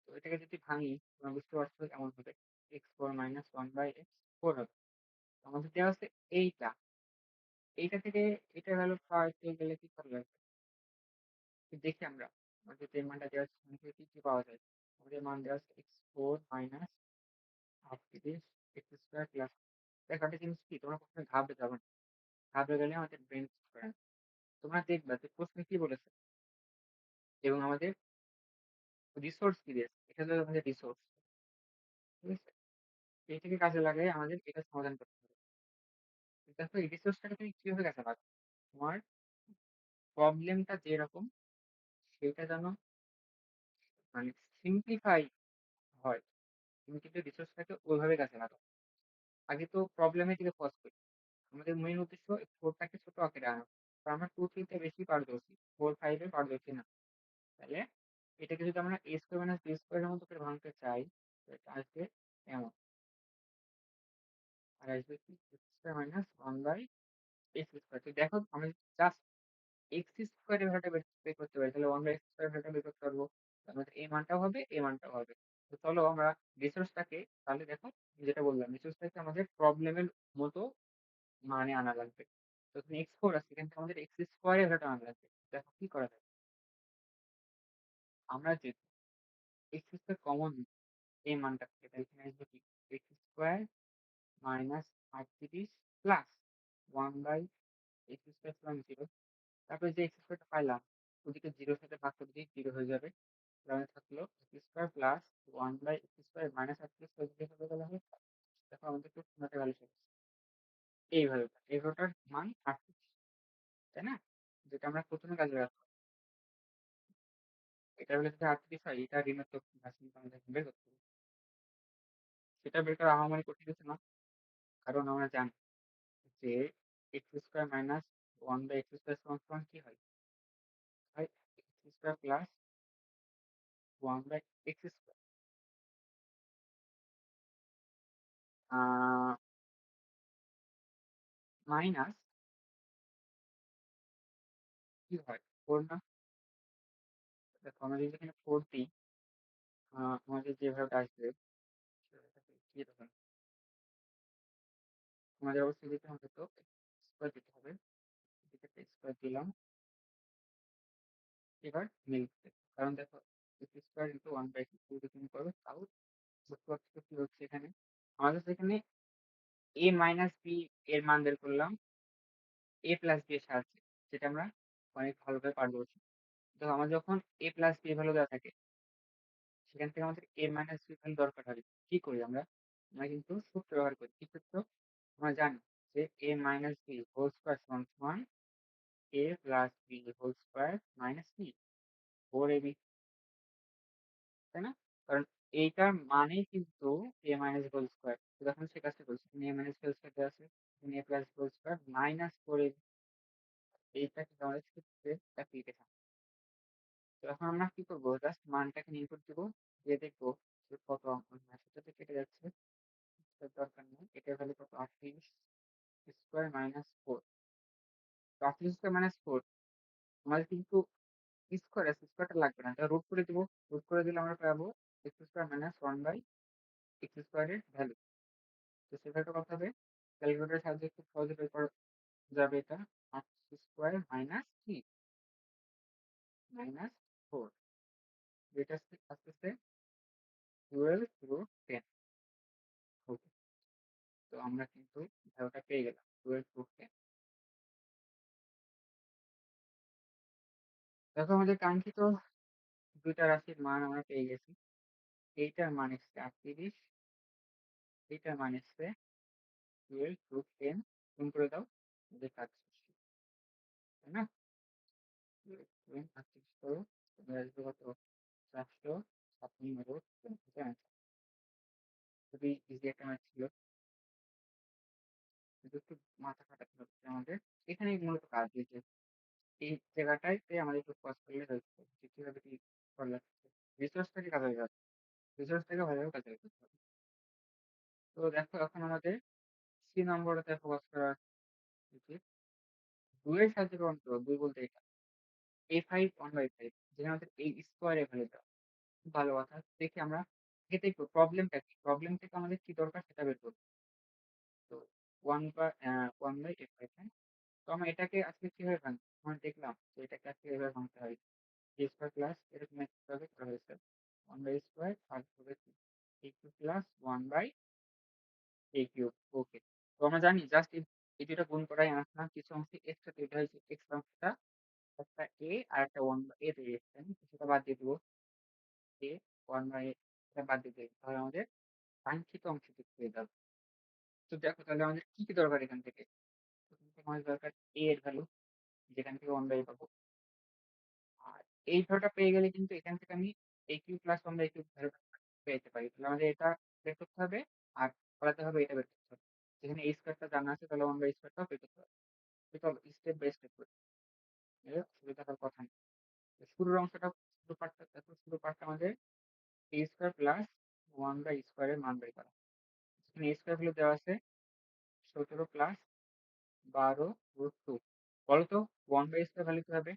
Speaker 1: তো এটাকে যদি ভাঙি, তোমরা বুঝতে পারছো কেমন হবে, x4 মাইনাস 1/x4 হবে। তো আমাদের দেওয়া আছে এইটা, এইটা থেকে এটা ভ্যালু পাওয়াতে গেলে কি করা লাগবে? তো দেখি আমরা আমাদের যে মানটা দেওয়া আছে সেখান থেকে কি কি পাওয়া যায়। আমাদের মান দেওয়া আছে x4 মাইনাস হাফ তিরিশ এক্স স্কোয়ার প্লাস। দেখো একটা জিনিস কি, তোমরা প্রথমে ঘাবড়ে যাবে না, ঘাবড়ে গেলে আমাদের ব্রেন করে না। তোমরা দেখবা যে প্রশ্নে কি বলেছে এবং আমাদের রিসোর্স কি দিয়েছে, এটা হলো আমাদের রিসোর্স, ঠিক আছে? এইটাকে কাজে লাগাই আমাদের এটা সমাধান করতে হবে। দেখো এই রিসোর্সটাকে তুমি কিভাবে কাজে লাগাবে, তোমার প্রবলেমটা যেরকম সেটা যেন মানে সিম্পলিফাই হয়, তুমি কিন্তু রিসোর্সটাকে ওইভাবে কাজে লাগাও। আগে তো প্রবলেমের দিকে ফোকাস করি, আমাদের মেইন উদ্দেশ্য ফোরটাকে ছোট আকারে আনা। তো আমরা 2 3 বেশি পারদর্শী, 4 5 পারদর্শী না। তাহলে এটাকে যদি আমরা এ স্কোয়ার মাইনাস বি স্কোয়ারের মতো করে ভাঙতে চাই, তো এটা আসবে এমন, আর আসবে কি X square minus 1 by x square. তো দেখো আমি জাস্ট এক্স স্কোয়ারের ভ্যালুটা বের করতে পারি, তাহলে 1 বাই এক্স স্কোয়ার ভ্যালুটা বের করতে পারবো। আমাদের এই মানটাও হবে, এই মানটাও হবে। তো চলো আমরা রিসোর্সটাকে, তাহলে দেখো যেটা বললাম, রিসোর্সটাকে আমাদের প্রবলেমের মতো মানে আনা লাগবে। তো তুমি x4 আছে, এখান থেকে আমাদের এক্স স্কোয়ারের ভ্যালুটা আনা লাগবে। দেখো কি করা যায়। আমরা যে এক্স স্কোয়ার কমন এই মানটা থেকে, তাহলে এখানে আসবে কি X square minus 38 plus 1 by x square সমান 0। তারপরে যে এক্স স্কোয়ারটা পাইলাম ওদিকে জিরোর সাথে ভাগ করে দিই, 0 হয়ে যাবে। তাহলে থাকলো X square plus 1 by x square minus 38 যদি হবে তাহলে হবে। দেখো আমাদের তো শূন্যটা ভ্যালু শেষ। এইভাবে এগারোটার মান 38, তাই না? যেটা আমরা প্রথমে কাজে রাখবো। এটা হলে যদি 38 হয়, এটা ঋণাত্মক রাশি আমাদের বের করতে হবে। সেটা বের করা আহামরি কঠিন কিছু না, কারণ আমরা জানি যে X square minus 1 by x square সমান সমান কি হয়, হয় X square plus 1 by x square minus কি হয় 4 না। দেখো আমরা যদি এখানে 4 দিই, আমাদের যেভাবে আসবে সেটাকে কি রকম, আমাদের অবশ্যই দিতে হবে, তো স্কোয়ার দিতে হবে। এদিকে স্কোয়ার দিলাম, এবার মিলবে। কারণ দেখো এক্স স্কোয়ার ইন্টু 1 বাই 2 যদি তুমি করো তাও বুঝতে পারছো কি হচ্ছে এখানে। আমাদের এখানে এ মাইনাস বি এর মান বের করলাম এ প্লাস বি এর সাহায্যে, যেটা আমরা অনেক ভালোভাবে পারদর্শী। তো আমার যখন এ প্লাস বি ভ্যালু দেওয়া থাকে, সেখান থেকে আমাদের এ মাইনাস বি ভ্যালু দরকার হবে। কি করি আমরা, আমরা কিন্তু সূত্র ব্যবহার করি। কি সূত্র? আমরা জানি যে a minus b whole square সমান সমান a plus B whole square minus b 4ab, তাই না? কারণ এইটার মানেই কিন্তু এ মাইনাস হোল স্কোয়ার। তো যখন সে কাজটা করছি, এ মাইনাস হোল স্কোয়ার দেওয়া আছে, a plus whole square minus 4ab, এইটা কিন্তু আমাদের সূত্রের অ্যাপ্লিকেশন। তো এখন আমরা কি করবো, জাস্ট মানটাকে ইনপুট দেবো, দিয়ে দেখবো যে কত সেটাতে কেটে যাচ্ছে, সেটার দরকার নেই। এটার ভ্যালু কত, 38 স্কোয়ার মাইনাস 4। তো 38 স্কোয়ার মাইনাস 4 আমাদের কিন্তু স্কোয়ার আছে, স্কোয়ারটা লাগবে না, এটা রুট করে দেবো। রুট করে দিলে আমরা পাবো X square minus 1 by x স্কোয়ারের ভ্যালু। তো সে ভ্যালুটা কত হবে, ক্যালকুলেটরের সাহায্যে খুব সহজে বের করা যাবে। এটা 38 স্কোয়ার মাইনাস কি মাইনাস 4, যেটা আসতেছে 12 √10। ওকে, তো আমরা কিন্তু ভ্যালুটা পেয়ে গেলাম 12 √10। দেখো আমাদের কাঙ্ক্ষিত দুইটা রাশির মান আমরা পেয়ে গেছি। এইটার মান এসছে 38, এইটার মান এসছে 12 √10। গুণ করে দাও, আমাদের কাজ শেষ, তাই না? 38 করো, তাহলে আসবে কত, 456 খুবই ইজি একটা ম্যাথ ছিল, কিন্তু একটু মাথা খাটাতে হচ্ছে আমাদের। এখানেই মূলত কাজ হয়েছে, এই জায়গাটাতে আমাদের একটু ফোকাস করলে হয়েছে যে কিভাবে কি করা যাচ্ছে, রিসোর্সটাকে কাজে লাগাতে, রিসোর্সটাকে ভালোভাবে কাজে লাগাতে হবে। তো দেখো এখন আমাদের সি নম্বরটাতে ফোকাস করা উচিত। 2 এর সাহায্যে প্রমাণ করবো, 2 বলতে এটা a5 1/5, যেখানে আমাদের এই স্কোয়ারে ভ্যালু দেওয়া। খুব ভালো কথা, দেখি আমরা আগে দেখবো প্রবলেমটা কি, প্রবলেম থেকে আমাদের কি দরকার সেটা বের করবো। তো 1/5, হ্যাঁ। তো আমরা এটাকে আজকে কিভাবে ভাঙবো, আমরা দেখলাম যে এটাকে আজকে এভাবে ভাঙতে হয়। এ স্কোয়ার প্লাস এরকম ভাবে করা হয়েছে 1/স্কোয়ার আর হবে এ কিউব প্লাস 1/a কিউব। ওকে, তো আমরা জানি জাস্ট এই দুটো গুণ করাই আনসার না, কিছু অংশ এক্সট্রা তৈরি হয়েছে, এক্সট্রা অংশটা একটা এ আর একটা 1/a তৈরি হয়েছে, সেটা বাদ দিয়ে দেবো। এ 1/a এটা বাদ দিয়ে দেবো, তাহলে আমাদের কাঙ্ক্ষিত অংশটি পেয়ে যাবে। তো দেখো তাহলে আমাদের কি কি দরকার এখান থেকে, আমাদের দরকার a এর ভ্যালু, যেখান থেকে 1/a পাবো। আর এই ভ্যালুটা পেয়ে গেলে কিন্তু এখান থেকে আমি a cube plus 1/a cube ভ্যালুটা পেতে পারি। তাহলে আমাদের এটা বের করতে হবে, আর ফলাতে হবে এটা বের করতে হবে। যেখানে a স্কোয়ারটা জানা আছে, তাহলে 1/a স্কোয়ারটাও বের করতে হবে। তো চলো স্টেপ বাই স্টেপ করি, এর অসুবিধা হওয়ার কথা নেই। তো শুরুর অংশটা, শুরু পার্টটা আমাদের a স্কোয়ার প্লাস 1/a স্কোয়ারের মান বের করা। এখানে a স্কোয়ার ভ্যালু দেওয়া আছে 17 প্লাস 12 রুট 2। বলো তো 1/a স্কোয়ার ভ্যালু কি হবে?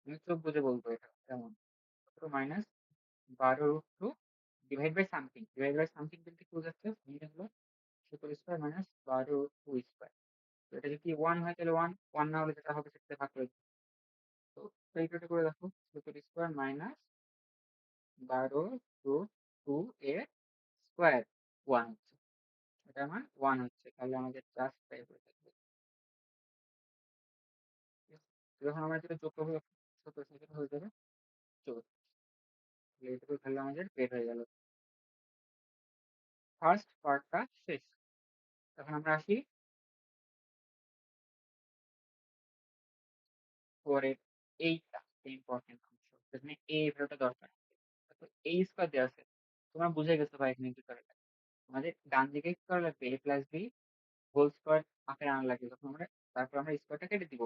Speaker 1: তুমি চোখ বুজে বলবো এটা কেমন। 17 minus 12 root 2 divide by something. Divide by something বলতে কি বোঝাচ্ছে? এটা হলো 17 স্কোয়ার মাইনাস 12 রুট 2 স্কোয়ার। তো এটা যদি 1 হয় তাহলে 1, 1 না হলে যেটা হবে সেটাতে ভাগ করে দিতে। তো এইটা করে দেখো, 17 স্কোয়ার মাইনাস 12 রুট 2 এর স্কোয়ার 1 হচ্ছে। এটা আমার 1 হচ্ছে, তাহলে আমাদের জাস্ট তাই করে থাকবে। ঠিক আছে? তো যখন আমরা যেটা যোগ করবো 17 সেটা হয়ে যাবে 14। তাহলে এইটুকু তাহলে আমাদের বের হয়ে গেল। ফার্স্ট পার্টটা শেষ। এখন আমরা আসি পরের এইটা, ইম্পর্টেন্ট অংশ যেখানে a ভ্যালুটা দরকার। তো a স্কোয়ার দেওয়া আছে, তোমরা বুঝে গেছো ভাই এখানে কি করা লাগে। আমাদের ডান দিকে কি করা লাগবে? a plus b whole square আকারে আনা লাগবে। যখন আমরা, তারপর আমরা স্কোয়ারটা কেটে দিব।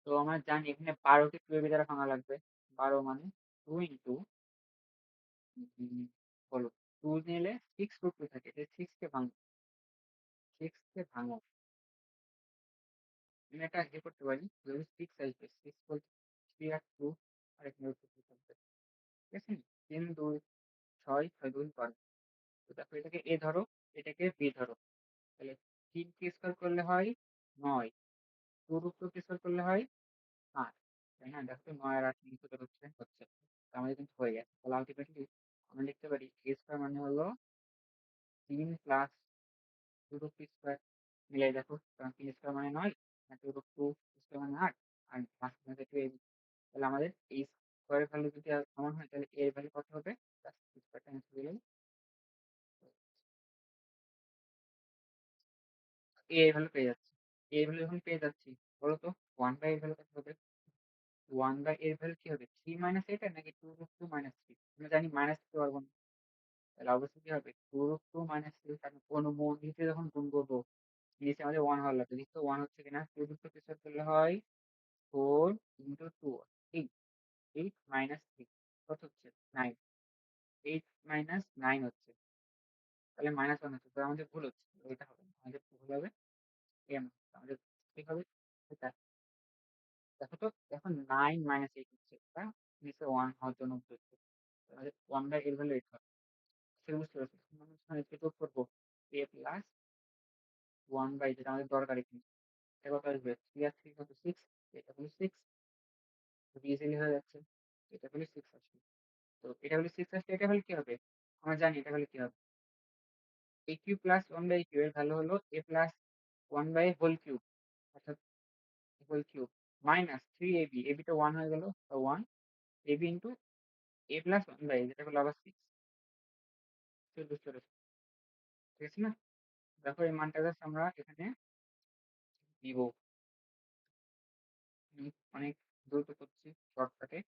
Speaker 1: তো আমরা জানি এখানে 12কে 2 দ্বারা ভাঙা লাগবে। 12 মানে 2 ইন্টু, বলো, 2 নিলে 6 রুট 2 থাকে, 6 কে ভাঙো, 6 কে ভাঙো। আমি একটা ইয়ে করতে পারি, যদি 6 আসবে, 6 বলতে 3 আর 2, আর এখানে রুট 2 থাকবে। ঠিক আছে? 3 2 6, 6 2 12। তো দেখো এটাকে এ ধরো, এটাকে বি ধরো। তাহলে 3 কে স্কোয়ার করলে হয় 9, 2 রুট 2 কে স্কোয়ার করলে হয় 8। তাই না? দেখো 9 আর 8 কিন্তু হচ্ছে। তো আমাদের কিন্তু হয়ে গেছে। তাহলে আলটিমেটলি আমরা লিখতে পারি a স্কোয়ার মানে হলো 3 প্লাস 2 রুট 2 স্কোয়ার। মিলাই দেখো, কারণ 3 স্কোয়ার মানে 9, আর 2 রুট 2 স্কোয়ার মানে 8, আর মাঝখানে থেকে a। তাহলে আমাদের এই স্কোয়ারের ভ্যালু যদি সমান হয়, তাহলে a এর ভ্যালু কত হবে? জাস্ট স্কোয়ারটা নিচে দিলেই a এর ভ্যালু পেয়ে যাচ্ছি। a এর ভ্যালু যখন পেয়ে যাচ্ছি, বলো তো 1/a এর ভ্যালু কত হবে? 1/a এর ভ্যালু কি হবে? 3 মাইনাস এটা নাকি 2 রুট 2 মাইনাস 3? আমরা জানি মাইনাস দিতে পারবো না। তাহলে অবশ্যই কি হবে? 2 রুট 2 মাইনাস 3। কারণ অনুমোদিত যখন গুণ করবো, নিচে আমাদের 1 হওয়ার লাগবে। নিচে 1 হচ্ছে কিনা? 2 রুট 2 প্রেসার করলে হয় 4 ইন্টু 2, 8। 8 মাইনাস 3 কত হচ্ছে? 9। 8 মাইনাস 9 হচ্ছে, তাহলে মাইনাস 1 হচ্ছে। তো আমাদের ভুল হচ্ছে, এটা হবে না। আমাদের ভুল হবে এম, আমাদের ঠিক হবে এটা। দেখো তো, এখন 9 মাইনাস 8 হচ্ছে, এটা নিচে 1 হওয়ার জন্য ভুল হচ্ছে। আমাদের 1/a এর ভ্যালু 8 হবে। সেটা বুঝতে পারছি। এখন আমরা এখানে যোগ করবো a প্লাস 1/, যেটা আমাদের দরকারি কিন্তু। এটা কত আসবে? 3 আর 3 কত? 6। এটা হলো 6, ইজিলি হয়ে যাচ্ছে। এটা হলো 6 আসবে। তো এটা হলো 6 আসলে এটা হলে কি হবে? আমরা জানি এটা হলে কি হবে। a cube plus 1/a cube এর ভ্যালু হলো a plus 1/a whole cube, অর্থাৎ whole cube minus 3ab। ab টা 1 হয়ে গেল, তো 1 ab into a plus 1/a, যেটা হলো আবার 6। বুঝতে পেরেছো? ঠিক আছে না? দেখো এই মানটা জাস্ট আমরা এখানে দিব। অনেক দ্রুত করছি শর্টকাটে।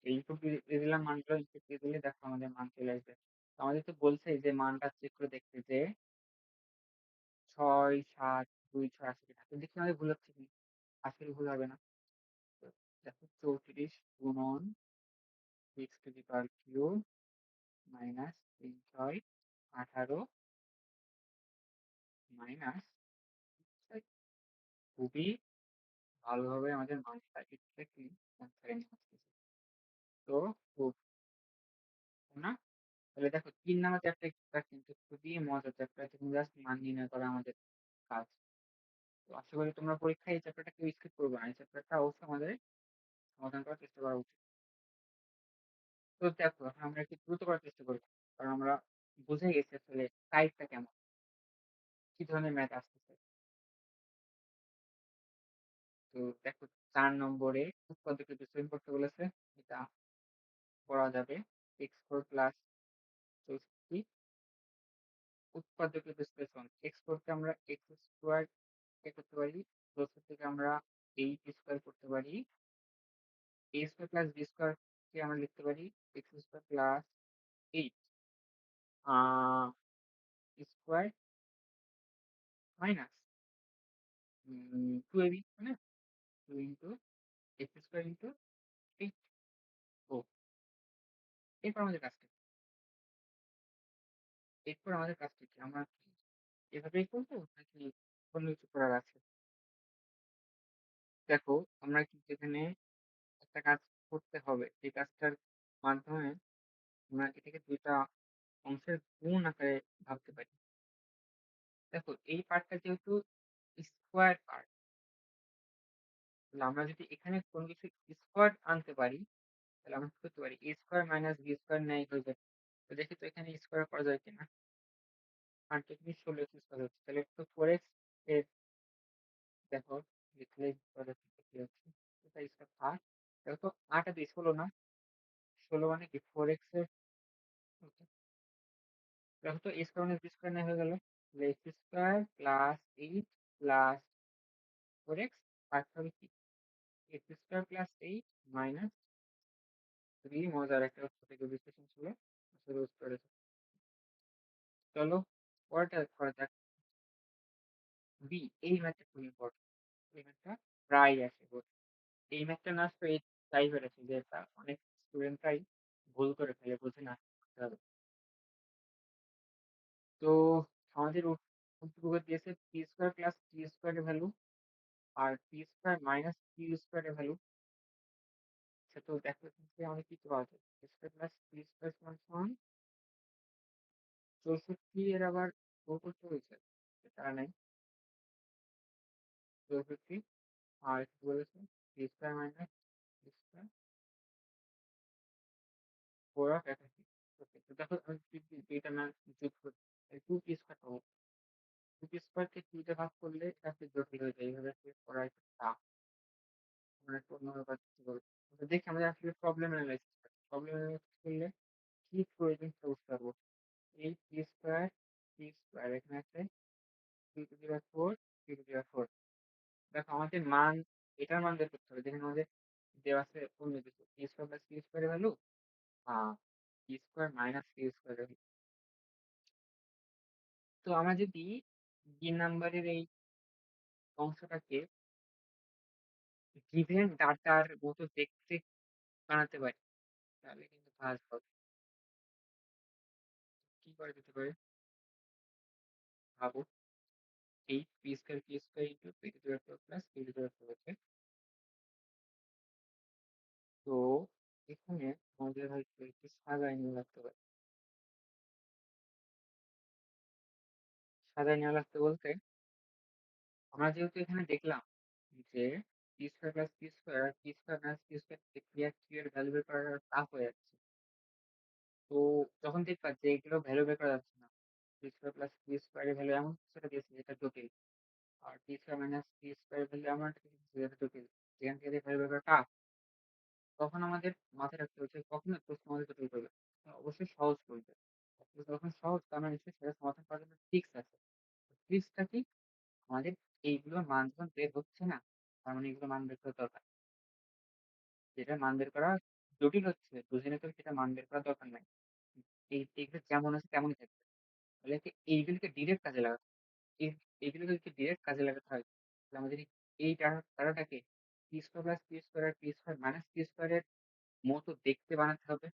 Speaker 1: ইনপুট দিয়ে দিলাম মানগুলো, ইনপুট দিয়ে দিলে দেখো আমাদের মান চলে আসবে। তো আমাদের তো বলছে যে মানটা চেক করে দেখতে যে 6 7 2 6 আসে কিনা। তো দেখি আমাদের ভুল হচ্ছে কি। আসলে ভুল হবে না। তো দেখো 34 গুণন 6 two the power cube minus 3 6 18 minus, খুবই ভালোভাবে আমাদের মানটা এক্স্যাক্টলি অ্যান্সারে নিয়ে আসতেছে। তো খুব না, তাহলে দেখো 3 নাম্বার চ্যাপ্টার কিন্তু খুবই মজার চ্যাপ্টার, তুমি জাস্ট মান নির্ণয় করা আমাদের কাজ। তো আশা করি তোমরা পরীক্ষায় এই চ্যাপ্টারটা কেউ স্কিপ করবে না। এই চ্যাপ্টারটা অবশ্যই আমাদের সমাধান করার চেষ্টা করা উচিত। তো দেখো এখন আমরা একটু দ্রুত করার চেষ্টা করবো, কারণ আমরা বুঝে গেছি আসলে টাইপটা কেমন, কি ধরনের ম্যাথ আসতেছে। তো দেখো 4 নম্বরে উৎপাদকের বিশ্লেষণ করতে বলেছে। এটা করা যাবে। x4 প্লাস 64 উৎপাদকের বিশ্লেষণ। x4 কে আমরা x স্কোয়ার কে করতে পারি 4 থেকে আমরা 8 স্কোয়ার করতে পারি। a square plus b square কে আমরা লিখতে পারি x square plus 8 square minus 2ab, মানে 2 ইন্টু এক্স স্কোয়ার ইন্টু 8। ও, এরপর আমাদের কাজটা কি? এরপর আমাদের কাজটা কি? আমরা কি এভাবেই করবো নাকি অন্য কিছু করার আছে? দেখো, আমরা কিন্তু এখানে একটা কাজ করতে হবে। এই কাজটার মাধ্যমে আমরা এটাকে দুইটা অংশের গুণ আকারে ভাবতে পারি। দেখো, এই পার্টটা যেহেতু স্কোয়ার পার্ট, তাহলে আমরা যদি এখানে কোনো কিছু স্কোয়ার আনতে পারি, তাহলে আমরা কি করতে পারি? এ স্কোয়ার মাইনাস বি স্কোয়ার ন্যায় হয়ে যাবে। তো দেখি তো এখানে স্কোয়ার করা যায় কিনা। আর টেকনিক 16 স্কোয়ার হচ্ছে, তাহলে একটু 4x এর দেখো লিখলে কি হচ্ছে, এটা স্কোয়ার থাক। দেখো তো 8 আর 2 16 না, 16 মানে কি 4x এর। okay, দেখো তো a square minus B square ন্যায় হয়ে গেল। তাহলে x square plus 8 plus 4x আর হবে কি এক্স স্কোয়ার প্লাস 8 মাইনাস 3। মজার একটা থেকে বিশ্লেষণ ছিল, রোজ করেছে। চলো পরেরটা করা যাক। বি, এই ম্যাথটা খুব ইম্পর্টেন্ট। এই ম্যাথটা প্রায় আসে বোর্ড। এই ম্যাথটা না আসলে এই টাইপের আছে যে অনেক স্টুডেন্টরাই ভুল করে ফেলে, বোঝে না করতে হবে। তো আমাদের উত্তর দিয়েছে পি স্কোয়ার প্লাস টি স্কোয়ারের ভ্যালু আর পি স্কোয়ার মাইনাস কিউ স্কোয়ারের ভ্যালু। সে তো দেখো যে আমাদের কি পাওয়া যায়, স্কোয়ার প্লাস টি স্কোয়ার সমান সমান 64। এর আবার ও করতে হয়েছে, তারা নেই 64। আর কি বলেছে, P square minus T square 4 of 81। ওকে, তো দেখো আমি দুইটা মান যোগ করি, 2 পি স্কোয়ার পাবো। 2 পি স্কোয়ারকে 2 দিয়ে ভাগ করলে এটা একটু জটিল হয়ে যায়, এইভাবে করা একটু টাফ। আমরা একটু অন্যভাবে করতে পারবো। তো দেখি আমাদের আসলে প্রবলেম অ্যানালাইসিস করলে কি প্রয়োজন সেটা বুঝতে পারবো। এই পি স্কোয়ার, পি স্কোয়ার এখানে আছে 2 two the power 4, 3 two the power 4। দেখো আমাদের মান, এটার মান বের করতে হবে যেখানে আমাদের দেওয়া আছে অন্য কিছু। পি স্কোয়ার প্লাস পি স্কোয়ারের value P square minus p স্কোয়ারের। তো আমরা যদি বি নাম্বারের এই অংশটাকে গিভেন ডাটার মতো দেখতে বানাতে পারি, তাহলে কিন্তু কাজ হবে। কি করা যেতে পারে ভাবো। এই p square into p to the power 4 plus p to the power 4 আছে। তো এখানে আমাদের হয়তো একটু সাজায় নিয়ে রাখতে পারে। সাজায় নেওয়া লাগতে বলতে, আমরা যেহেতু এখানে দেখলাম যে p square plus P square আর P square minus p square p আর কিউ এর ভ্যালু বের করা টাফ হয়ে যাচ্ছে। তো যখন দেখবা যে এগুলো ভ্যালু বের করা যাচ্ছে না, p square plus P square এর ভ্যালু এমন সেটা দিয়েছে যেটা জটিল, আর P square minus p square এর ভ্যালু এমন একটা দিয়েছে যেটা জটিল, যেখান থেকে ভ্যালু বের করা টাফ, তখন আমাদের মাথায় রাখতে হচ্ছে কখনো প্রশ্ন আমাদের জটিল করবে না, অবশ্যই সহজ করবে। যখন সহজ, তার মানে নিশ্চয়ই সেটা সমাধান করার জন্য ট্রিক্স আছে। ট্রিক্সটা কি? আমাদের এইগুলোর মান যখন বের হচ্ছে না, তার মানে এগুলো মান বের করা দরকার। যেটা মান বের করা জটিল হচ্ছে, বুঝে নিতে হবে সেটা মান বের করার দরকার নাই। এইগুলো যেমন আছে তেমনই থাকবে। তাহলে এইগুলোকে ডিরেক্ট কাজে লাগাতে, এই এইগুলোকে যদি ডিরেক্ট কাজে লাগাতে হয়, তাহলে আমাদের এই তারাটাকে p square plus P square আর পি স্কোয়ার মাইনাস পি স্কোয়ারের মতো দেখতে বানাতে হবে,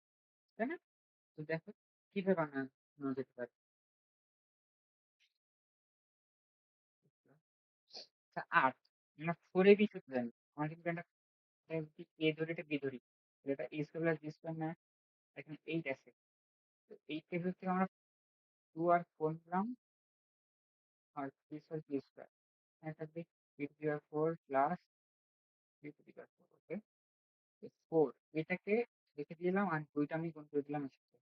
Speaker 1: তাই না? তো দেখো কিভাবে বানানো যেতে পারে। আচ্ছা, আর আমরা 4ab সূত্র জানি। আমরা কিন্তু এটা যদি এ ধরি, এটা বি ধরি, এটা এ স্কোয়ার প্লাস বি স্কোয়ার না, এখানে 8 আছে। তো 8 কে থেকে আমরা 2 আর 4 নিলাম, আর পি স্কোয়ার পি স্কোয়ার এখানে থাকবে p to the power 4 plus p to the power 4। Okay, 4 এটাকে রেখে দিলাম আর দুইটা আমি গুণ করে দিলাম এর সাথে।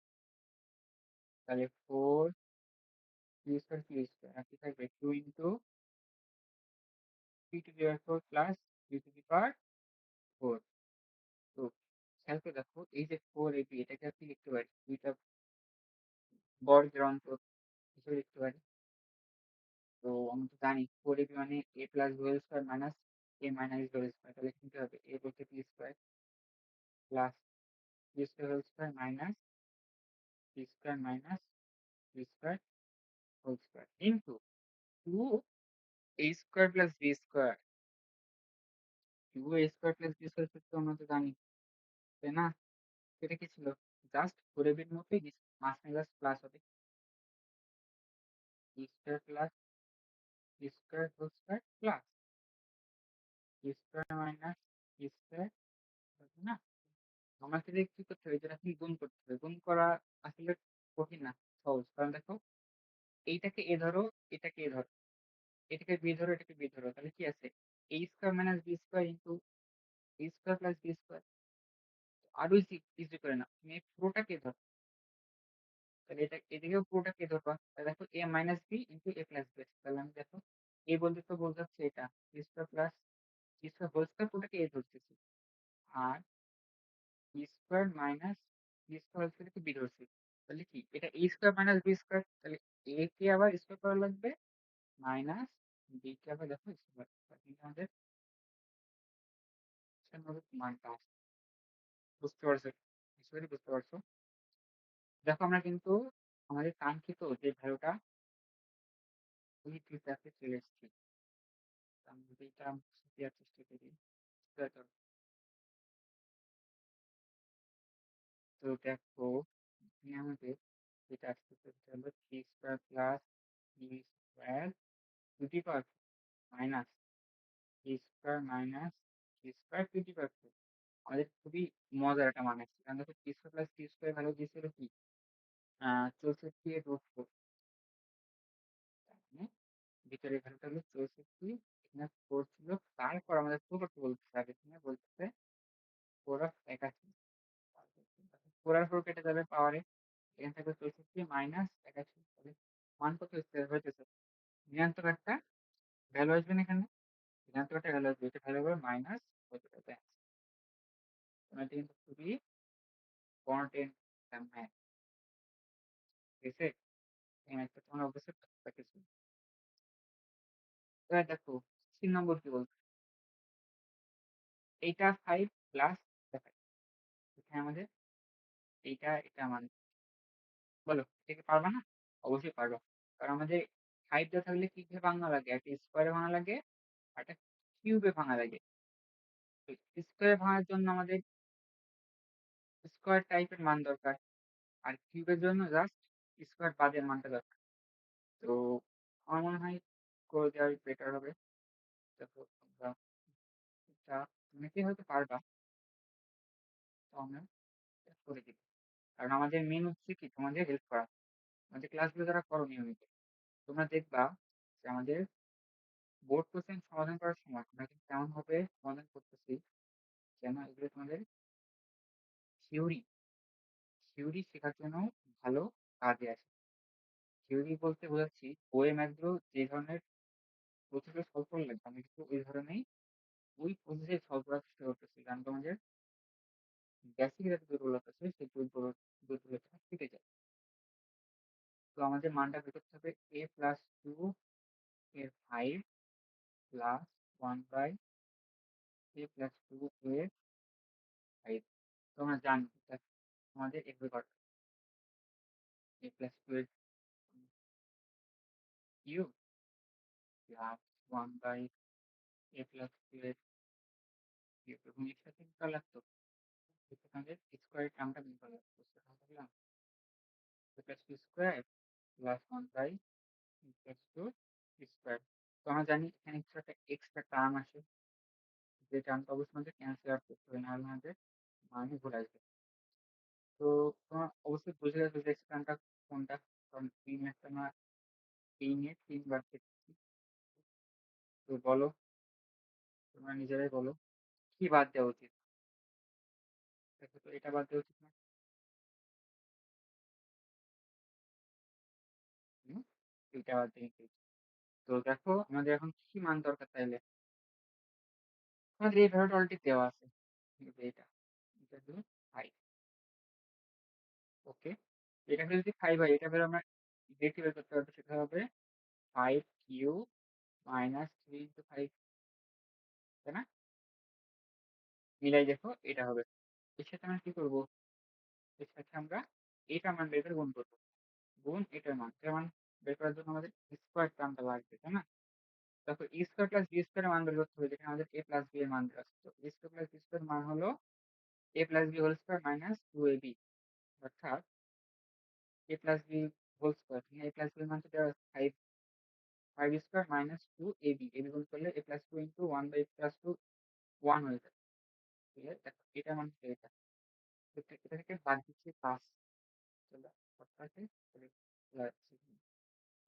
Speaker 1: তাহলে 4 পি স্কোয়ার পি স্কোয়ার আর কি থাকবে 2 into p to the power 4 plus p to the power 4। তো খেয়াল করে দেখো, এই যে 4ab এটাকে আপনি লিখতে পারি দুইটা বর্গের অন্তর হিসেবে লিখতে পারি। তো আমরা তো জানি 4ab মানে a plus b whole square minus a minus b whole square. তাহলে কি হবে? a বলতে b square plus b square whole square minus b square minus b square whole square into 2a square plus b square. 2a square plus b square সূত্র আমরা তো জানি, তাই না? এটা কি ছিল? জাস্ট 4ab এর মতোই মাঝখানে জাস্ট প্লাস হবে। b square plus b square whole square plus b square minus b square, না? আমাকে যে কি করতে হবে? যেটা এখন গুণ করতে হবে। গুণ করা আসলে কঠিন না, সহজ। কারণ দেখো, এইটাকে এ ধরো, এটাকে এ ধরো, এটাকে বি ধরো, এটাকে বি ধরো, তাহলে কি আছে? A square minus b square into a square plus b square. আরো ইজি ইজি করে না, তুমি এই পুরোটাকে ধরো, তাহলে এটা এদিকেও পুরোটাকে ধরবা, তাহলে দেখো a minus b into a plus b. তাহলে আমি দেখো এ বলতে তো বলতে হচ্ছে এটা b square plus b square whole square, পুরোটাকে এ ধরতেছি। আর b square minus b square whole স্কয়ারকে বি ধরছি। তাহলে কি এটা a square minus b square, তাহলে এ কে আবার স্কয়ার করা লাগবে, মাইনাস বি কে আবার দেখো স্কয়ার, কিন্তু আমাদের মানটা আসছে। বুঝতে পারছো? নিশ্চয়ই বুঝতে পারছো। দেখো আমরা কিন্তু আমাদের কাঙ্ক্ষিত যে ভ্যালুটা ওই দুইটাতে চলে এসেছি। আমি যদি এটা দেওয়ার চেষ্টা করি, বুঝতে পারছো? তো দেখো এখানে আমাদের যেটা আসতেছে সেটা হলো three square plus B square to the power minus B square minus B square to the power. আমাদের খুবই মজার একটা মান আসছে, কারণ দেখো three square plus B square value দিয়েছিল কি 64 এর √4। ভিতরে ভ্যালুটা হলো 64, এখানে 4 ছিল। তারপর আমাদের পুরো করতে বলতেছে, আগে এখানে বলতেছে 4 অফ 81। 4 আর 4 কেটে যাবে পাওয়ারে, এখানে থাকবে 64 মাইনাস 81। তাহলে মান কত হইতেছে? ঋণাত্মক একটা ভ্যালু আসবে না এখানে, ঋণাত্মক একটা ভ্যালু আসবে, এটা ভ্যালু হবে মাইনাস কতটাতে। এটা কিন্তু খুবই ইম্পর্টেন্ট একটা ম্যাথ, ঠিক আছে? এই ম্যাথটা তোমরা অবশ্যই প্র্যাকটিস করবে। এবার দেখো 3 নম্বর কি বলছে, এইটা 5 প্লাস দেখায় এখানে আমাদের এইটা এটা মানে, বলো এটাকে পারবা না? অবশ্যই পারবা, কারণ আমাদের 5টা থাকলে কি ভাবে ভাঙা লাগে? একটা স্কোয়ারে ভাঙা লাগে আর একটা কিউবে ভাঙা লাগে। স্কোয়ারে ভাঙার জন্য আমাদের স্কোয়ার টাইপের মান দরকার, আর কিউবের জন্য জাস্ট স্কোয়ার বাদের মানটা দরকার। তো আমার মনে হয় করে দেওয়াই বেটার হবে। দেখো তোমরা এটা অনেকেই হয়তো পারবা, তো আমরা এটা করে দিই, কারণ আমাদের মেন হচ্ছে কি তোমাদের হেল্প করা। আমাদের ক্লাসগুলো যারা করো নিয়মিত, তোমরা দেখবা যে আমাদের বোর্ড কোশ্চেন সমাধান করার সময় আমরা কিন্তু কেমন ভাবে সমাধান করতেছি, যেন এগুলো তোমাদের থিওরি থিওরি শেখার জন্য ভালো কাজে আসে। থিওরি বলতে বোঝাচ্ছি বইয়ে ম্যাথগুলো যে ধরনের প্রসেসে সলভ করলে আমি কিন্তু ওই ধরনেরই ওই প্রসেসে সলভ করার চেষ্টা করতেছি, কারণ তোমাদের বেসিক একটা দুর্বলতা আছে, সেই দুর্বলতা কেটে যায়। তো আমাদের মানটা বের করতে হবে a প্লাস 2 এর 5 প্লাস 1/a প্লাস 2 এর 5। তো আমরা জানি এটা আমাদের এভাবে করতে হবে, a প্লাস 2 এর কিউব প্লাস 1/a প্লাস 2 এর কিউব, এবং এর সাথে কি করা লাগতো? আমাদের স্কোয়ারের টার্মটা বের করা লাগতো। বুঝলাম, a plus 2 square plus 1/a plus 2 square. তো আমরা জানি এখানে কিছু একটা এক্সট্রা টার্ম আসে, যে টার্মটা অবশ্যই আমাদের ক্যান্সেল আউট করতে হবে, নাহলে আমাদের মানে ভুল আসবে। তো তোমরা অবশ্যই বুঝে গেছো যে টার্মটা কোনটা, কারণ এই ম্যাথটা আমরা এই নিয়ে 3 বার দেখেছি। তো বলো, তোমরা নিজেরাই বলো কি বাদ দেওয়া উচিত? দেখো তো এটা বাদ দেওয়া উচিত না? হুম, এইটা বাদ দিয়ে দিই। তো দেখো আমাদের এখন কি মান দরকার তাইলে? আমাদের এই ভ্যালুটা অলরেডি দেওয়া আছে, এই যে এটা হলো 5। ওকে, এটা যদি 5 হয়, এটা বের আমরা ডিরেক্টলি বের করতে পারবো, সেটা হবে five q minus three into five, তাই না? মিলাই দেখো এটা হবে। এর সাথে আমরা কি করবো? এর সাথে আমরা এটা মান বের করে গুণ করবো, গুণ এটার মান, এটার মান বের করার জন্য আমাদের স্কোয়ার টার্মটা লাগবে, তাই না? তারপর এ স্কোয়ার প্লাস বি স্কোয়ারের মান বের করতে হবে, যেখানে আমাদের এ প্লাস বি এর মান দেওয়া আছে। তো A square plus B square মান হলো A plus B whole square minus two A B, অর্থাৎ A plus B whole square, এখানে এ প্লাস বি এর মান দেওয়া আছে five, five square minus two A B, A B গুণ করলে A plus two into one by plus two one হয়ে যাবে। ঠিক আছে, দেখো এটা মান হচ্ছে এটা, এটা থেকে বাদ দিচ্ছি পাঁচ, চলো অর্থাৎ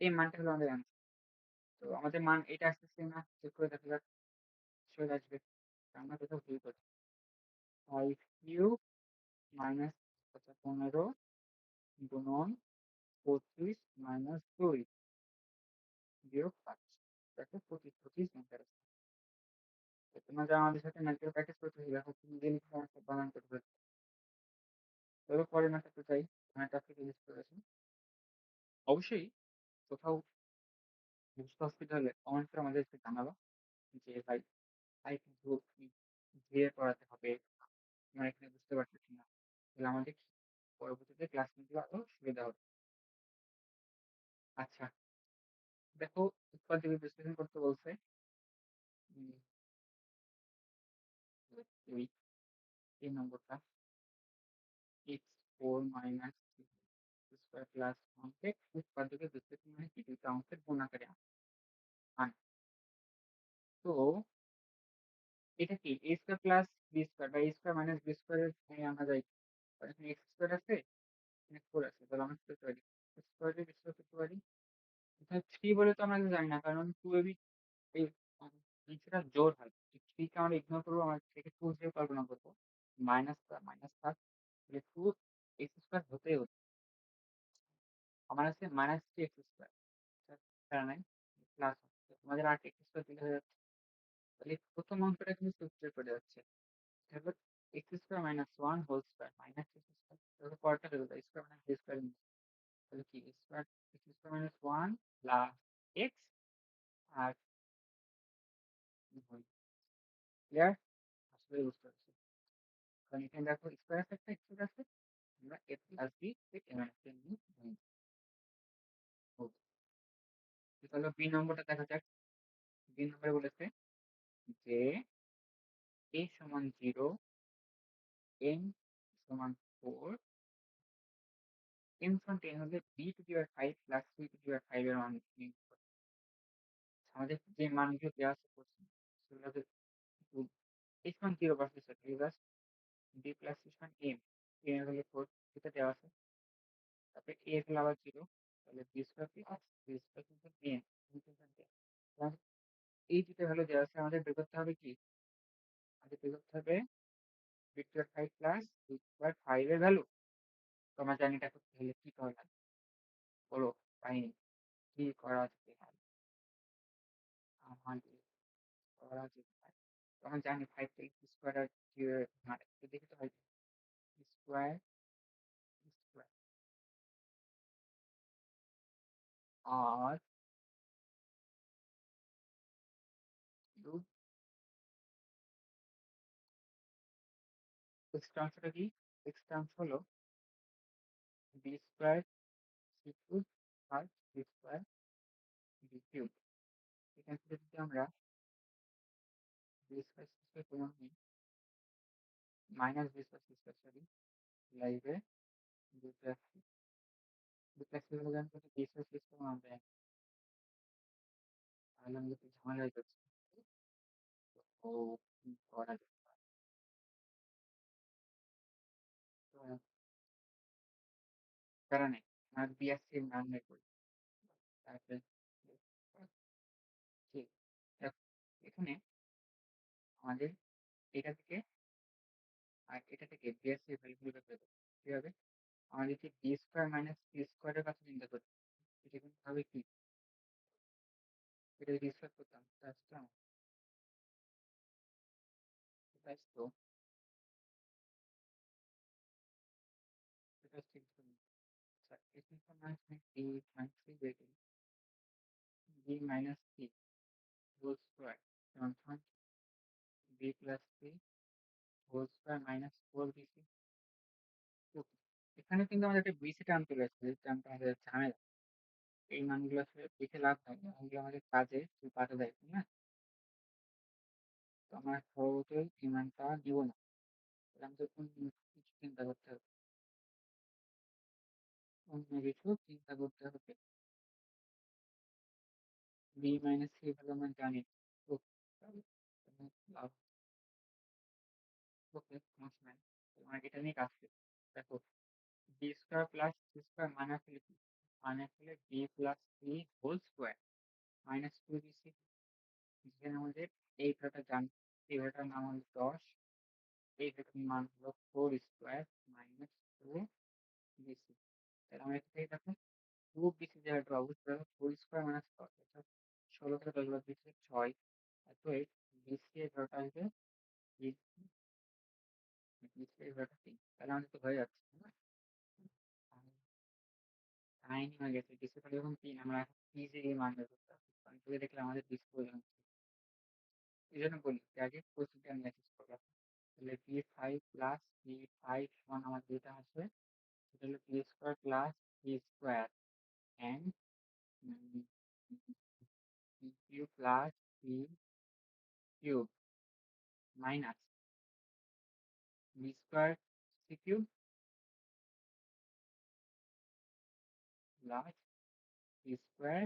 Speaker 1: এই মানটা হলো আমাদের অ্যান্সার। তো আমাদের মান এটা আসতেছে না, চেক করে দেখা যাক চলে আসবে। আমরা কোথাও ভুল করছি। ফাইভ কিউব মাইনাস 15 গুণন 25 মাইনাস 2 বিয়োগ 5, দেখো 25, 25 অ্যান্সার আসছে। তো তোমাদের আমাদের সাথে ম্যাথের প্র্যাকটিস করতে হবে, দেখো তুমি যে লিখে আমার বানান করতে পারছো। তবে পরের ম্যাথটা চাই, ম্যাথটা থেকে ইউজ করেছি। অবশ্যই কোথাও বুঝতে অসুবিধা হলে কমেন্ট করে আমাদেরকে জানাবো যে ভাই ভাই কিন্তু ধীরে পড়াতে হবে, আমরা এখানে বুঝতে পারতেছি না, তাহলে আমাদের পরবর্তীতে ক্লাস নিতে আরো সুবিধা হবে। আচ্ছা, দেখো উৎপাদ্য বিশ্লেষণ করতে বলছে। উম, দুই, এই নম্বরটা x four minus square plus ওয়ানকে উৎপাদ্যকে বিশ্লেষণ মানে কি, দুইটা অঙ্কের গুণ আকারে আন। তো এটা কি এ স্কোয়ার প্লাস বি স্কোয়ার বা এ স্কোয়ার মাইনাস বি স্কোয়ারের আনা যায়, এখানে এক্স স্কোয়ার আছে, এখানে ফোর আছে, তাহলে আমরা কি করতে পারি, স্কোয়ারের বিশ্লেষণ করতে পারি। এখানে থ্রি বলে তো আমরা জানি না, কারণ টু এবি এই নিচেটা জোর হয়, থ্রি কে আমরা ইগনোর করবো, আমরা থেকে টু হিসেবে কল্পনা করবো, মাইনাস মাইনাস থাক, তাহলে টু এক্স স্কোয়ার হতেই হতো। আমার আছে মাইনাস থ্রি এক্স স্কোয়ার, তার নাই প্লাস, তোমাদের আট এক্স স্কোয়ার দিলে হয়ে যাচ্ছে। তাহলে প্রথম অঙ্কটা কিন্তু সূত্রে পড়ে যাচ্ছে, তারপর x square minus one whole square minus x square, তাহলে পরটা হয়ে গেল স্কোয়ার মাইনাস বি স্কোয়ার, তাহলে কি square X square minus one plus X আর ক্লিয়ার, আসলে বুঝতে পারছি। কারণ এখানে দেখো স্কোয়ার আছে, একটা এক্স আছে, আমরা এ প্লাস বি এ মাইনাস এ নিয়ে নিই। তাহলে বি নম্বরটা দেখা যাক। বি নম্বরে বলেছে যে এ সমান জিরো, এন সমান ফোর, এন সমান টেন হলে b to the power five plus c to the power five এর মান নির্ণয় করতে। আমাদের যে মানগুলো দেওয়া আছে কোশ্চেন, সেগুলো এ সমান zero percent plus b plus c সমান এম, এম হলে ফোর, এটা দেওয়া আছে। তারপরে এ হলো আবার জিরো, তাহলে b square plus B square কিন্তু এম, এই দুটো ভ্যালু দেওয়া আছে, আমাদের বের করতে হবে কি, আমাদের বের করতে হবে b to five plus B square five এর ভ্যালু। তো আমরা জানি এটা করতে হলে কি করা লাগে, বলো পাইনি, কি করা যেতে পারে, আমাদের করা যেতে পারে। তো আমরা জানি ফাইভ থেকে স্কোয়ার আর জিরো মানে তো দেখি তো হয় স্কোয়ার স্কোয়ার আর কিউব, এক্সট্রা অংশটা কি, এক্সট্রা অংশ হলো বি স্কোয়ার সি কিউব আর বি স্কোয়ার বি কিউব। এখান থেকে যদি আমরা B square C square common নিই, minus B square C square sorry, লাইভে B plus C, B plus C হলে জানতে বি স্কোয়ার সি স্কোয়ার আমরা এক, তাহলে আমাদের একটু ঝামেলা হয়ে যাচ্ছে। তো কি করা যায়, তো প্যারা নেই, আমরা বি আর সি এর মান বের করি। তারপরে ঠিক, দেখো, এখানে আমাদের এটা থেকে আর এটা থেকে বি আর সি এর ভ্যালুগুলো বের করে দেবো। কিভাবে, আমাদের যে বি স্কোয়ার মাইনাস সি স্কোয়ারের কথা চিন্তা করি, এটা কিন্তু হবে কি, এটা যদি স্কোয়ার করতাম তা আসতাম, এটা আসতো, এটা ঠিক। আচ্ছা, এখানে তো মাইনাস বি মাইনাস সি বের করি, B minus C whole square সমান B plus C whole square minus four BC. এখানে কিন্তু আমাদের একটা বিসি টার্ম চলে আসছে, যে টার্মটা আমাদের ঝামেলা। এই মানগুলো আসলে দেখে লাভ হয় না, ওগুলো আমাদের কাজে বাধা দেয়, তাই না? তো আমরা সহজে এই মানটা নিব না, তাহলে আমাদের অন্য কিছু চিন্তা করতে হবে, অন্য কিছু চিন্তা করতে হবে। বি মাইনাস সি ভালো আমরা জানি। তো তাহলে লাভ, ওকে সমস্যা নাই, তোমার এটা নিয়ে কাজ করবে। দেখো, b square plus c square মানে আসলে কি? মানে আসলে b plus C whole square minus two b c. যেখানে আমাদের এই ভ্যালুটা জানি, এই ভ্যালুটার নাম হলো 10, এই ভ্যালুটার মান হলো 4 স্কোয়ার মাইনাস 2 বিসি। তাহলে আমরা এখান থেকে দেখো 2 বিসি যে ভ্যালুটা অবশ্যই দেখো 4 স্কোয়ার মাইনাস 10, অর্থাৎ 16 থেকে 10 বাদ দিচ্ছে 6, অতএব বিসি এর ভ্যালুটা আসবে বিসি এর ভ্যালুটা 3। তাহলে আমাদের তো হয়ে যাচ্ছে, তাই না? টাইম হয়ে গেছে, বিসি ভ্যালু যখন 3, আমরা এখন ইজিলি মান বের করতে পারবো, কারণ তুই দেখলে আমাদের বিসি পর্যন্ত। এই জন্য বলি যে আগে কোশ্চেনটা নিয়ে আসিস করলাম। তাহলে P five plus P five সমান আমার যেটা আসবে সেটা হলো P square plus P square and P cube plus P cube minus B square C cube plus P square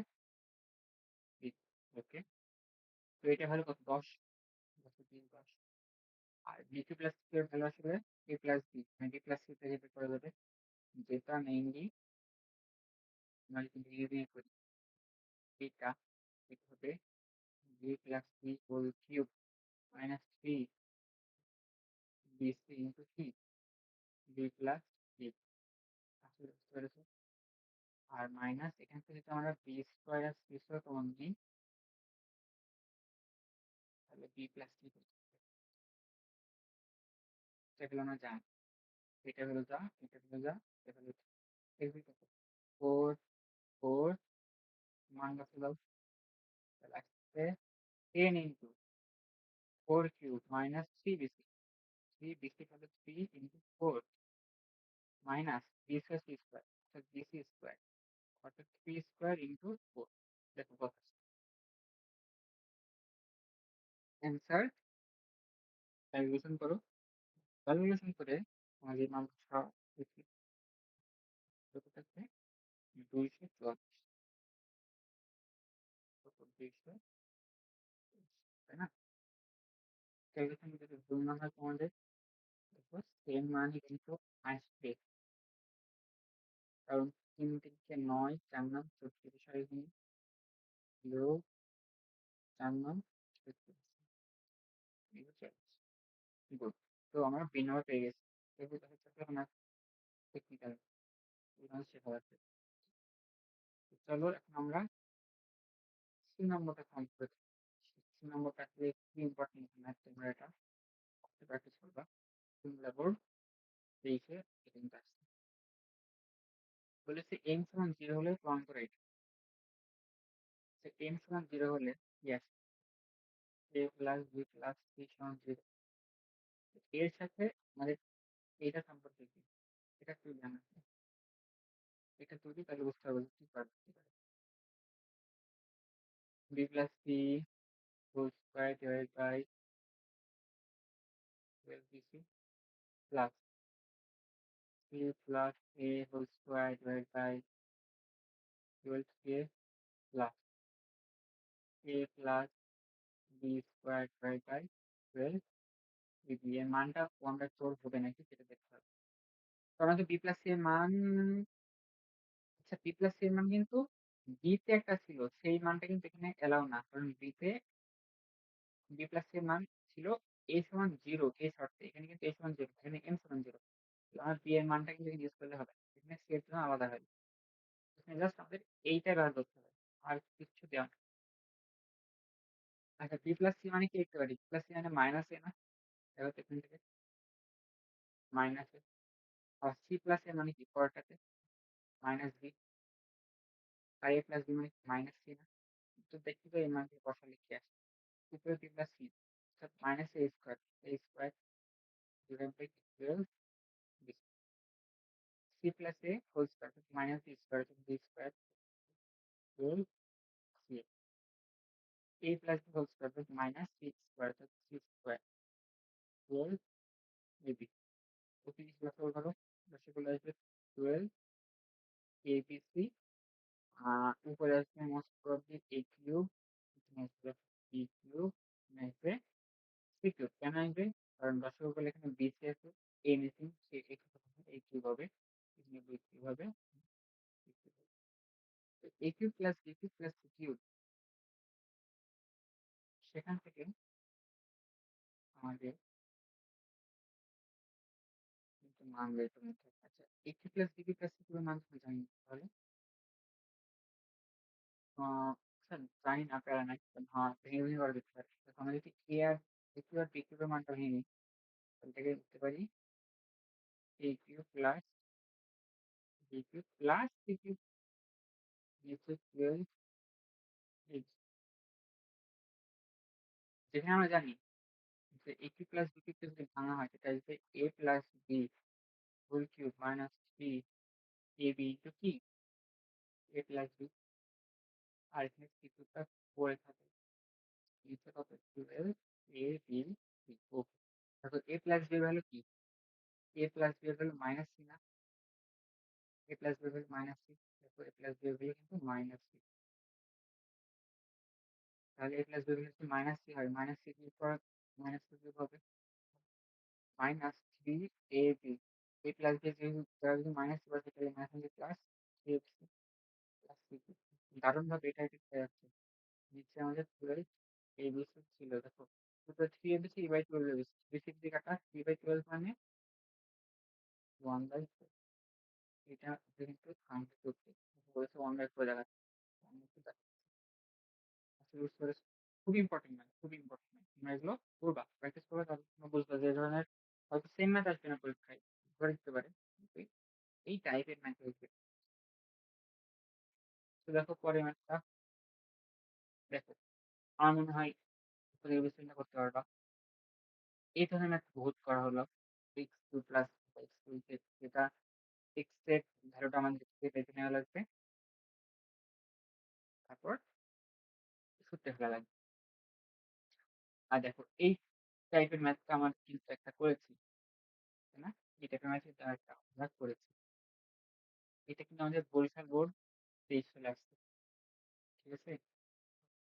Speaker 1: B. Okay, তো এটা হলো কত? 10, 10 আর B cube plus C cube value আসলে এ প্লাস বি, মানে বি প্লাস সি থেকে বের করা যাবে, যেটা মেইনলি আমরা যদি ধীরে ধীরে করি এটা, এটা হবে b plus C whole cube minus 3 b c into c B plus c. আসলে বুঝতে পেরেছো? আর মাইনাস এখান থেকে যদি আমরা বি স্কোয়ার আর সি স্কোয়ার কমন নিই, তাহলে বি প্লাস সি, সেগুলো আমরা জানি। এটা হলো যা, এটা হলো যা, এটা হলো ফোর ফোর মান কাছে দাও, তাহলে আসছে 10 into 4 cube minus 3 b c, 3 b c হলো 3 into 4 minus B square C square, অর্থাৎ বিসি স্কোয়ার, অর্থাৎ 3 স্কোয়ার ইন্টু 4। দেখো কত অ্যান্সার। ক্যালকুলেশন করো, ক্যালকুলেশন করে আমাদের মানটা কত থাকবে? 244, 244, তাই না? ক্যালকুলেশন যদি ভুল না হয় তোমাদের, দেখো সেম মানই কিন্তু আসবে, কারণ 3 থেকে 9, 4 9 34, যোগ 4 9 36, গুড। তো আমরা বি নাম্বার পেয়ে গেছি। এগুলো হচ্ছে এখন টেকনিক্যাল শেখা যাচ্ছে। চলো এখন আমরা সি নম্বরটা কাউন্ট করে, সি নম্বরটা আসলে কি ইম্পর্টেন্ট ম্যাথ, তোমরা এটা প্র্যাকটিস করবা। তোমরা বোর্ড 23-এ এটা কিন্তু আসছে, বলেছে এম সমান 0 হলে প্রমাণ করে এটা। এম সমান 0 হলে ইয়েস এ প্লাস বি প্লাস সি সমান 0, এর সাথে আমাদের এটা সম্পর্কে কি, এটা তুই জানা, এটা তুই তাহলে বুঝতে পারবো কি পারবে। B plus C whole square divide by 12 b c plus c plus a whole square divide by 12 a plus a plus B square divide by 12 b b. এর মানটা 1/4 হবে নাকি সেটা দেখতে হবে। তো আমাদের বি প্লাস সি এর মান, আচ্ছা বি প্লাস সি এর মান কিন্তু বিতে একটা ছিল, সেই মানটা কিন্তু এখানে এলাও না, কারণ বিতে বি প্লাস সি এর মান ছিল এ সমান 0, এই শর্তে। এখানে কিন্তু এ সমান 0, এখানে এম সমান 0, আমার বি এর মানটা কিন্তু ইউজ করলে হবে, এখানে সি এর জন্য আলাদা হয়। এখানে জাস্ট আমাদের এইটা ব্যবহার করতে হবে, আর কিছু দেওয়া না। আচ্ছা বি প্লাস সি মানে কি লিখতে পারি? প্লাস সি মানে মাইনাস এ না, দেখো তো এখান থেকে মাইনাস এ। আর সি প্লাস এ মানে কি পরেরটাতে? Minus B. আর এ প্লাস বি মানে মাইনাস সি না, তো দেখি তো এই মানকে বসালে কি আসে। উপরে 3 প্লাস সি অর্থাৎ minus a square divide by 12 c plus a whole square minus B square b square 12 c a plus b whole square plus minus c square plus c square 12 ab ওকে কিছু লসাগু করো লসাগুলো আসবে 12 abc উপরে আসবে most probably a cube এখানে আসবে b cube এখানে আসবে c কিউব কেন আসবে কারণ লসাগু করলে এখানে bc আছে a missing say a cube হবে এখানে b কিউব হবে a cube plus b cube plus c cube সেখান থেকে আমাদের কিন্তু মান বের করতে হবে আচ্ছা a cube plus b cube plus c কিউবের মান তুমি জানি তাহলে স্যার জানি না প্যারা নাই হ্যাঁ ভেঙে ভেঙে করে দিতে পারি তো আমরা যদি এ আর এ কিউ আর বি কিউবের মানটা ভেঙে নিই তাহলে থেকে লিখতে পারি A cube plus B cube plus C cube নিচে 12 যেখানে আমরা জানি যে এ কিউ প্লাস বি কিউবকে যদি ভাঙা হয় সেটা আসবে A plus B whole cube minus three A B into কি এ প্লাস বি আর এখানে সি কিউবটা পড়ে থাকে নিচে কত 12 এ বি সি ওকে তারপর এ প্লাস বি ভ্যালু কি এ প্লাস বি এর ভ্যালু মাইনাস সি না a plus b equal minus c therefore a plus b equal কিন্তু minus c তাহলে a plus b equal যদি minus c হয় minus c কি পর minus c কি হবে minus 3ab a plus b যদি minus c বসে তাহলে minus c plus 3ac plus c দারুণ ভাবে এটা এটা খেয়ে যাচ্ছে নিচে আমাদের 12 abc ছিল দেখো তো 3abc by 12 abc bc দিয়ে কাটা 3 by 12 মানে 1 by 4 এটা কিন্তু কাউন্ট করতে বলেছে 1 by 4 জায়গা খুবই ইম্পর্টেন্ট ম্যাথ খুবই ইম্পর্টেন্ট ম্যাথ তোমরা এগুলো করবা প্র্যাকটিস করবে তাহলে তোমরা বুঝবে যে এই ধরনের হয়তো সেম ম্যাথ আসবে না পরীক্ষায় ধরে দিতে পারে কিন্তু এই টাইপের ম্যাথ আসবে তো দেখো পরে ম্যাথটা দেখো আমার মনে হয় তুমি বিশ্লেষণটা করতে পারবা এই ধরনের ম্যাথ বহুত করা হলো x two plus x two যেটা এক্স এর ভ্যালুটা আমাদের বেছে নেওয়া লাগবে তারপর সূত্রে ফেলা লাগবে আর দেখো এই টাইপের ম্যাথটা আমার কিন্তু একটা করেছি তাই না এই টাইপের ম্যাথ কিন্তু একটা আমরা করেছি এটা কিন্তু আমাদের বরিশাল বোর্ড 23 সালে আসছে ঠিক আছে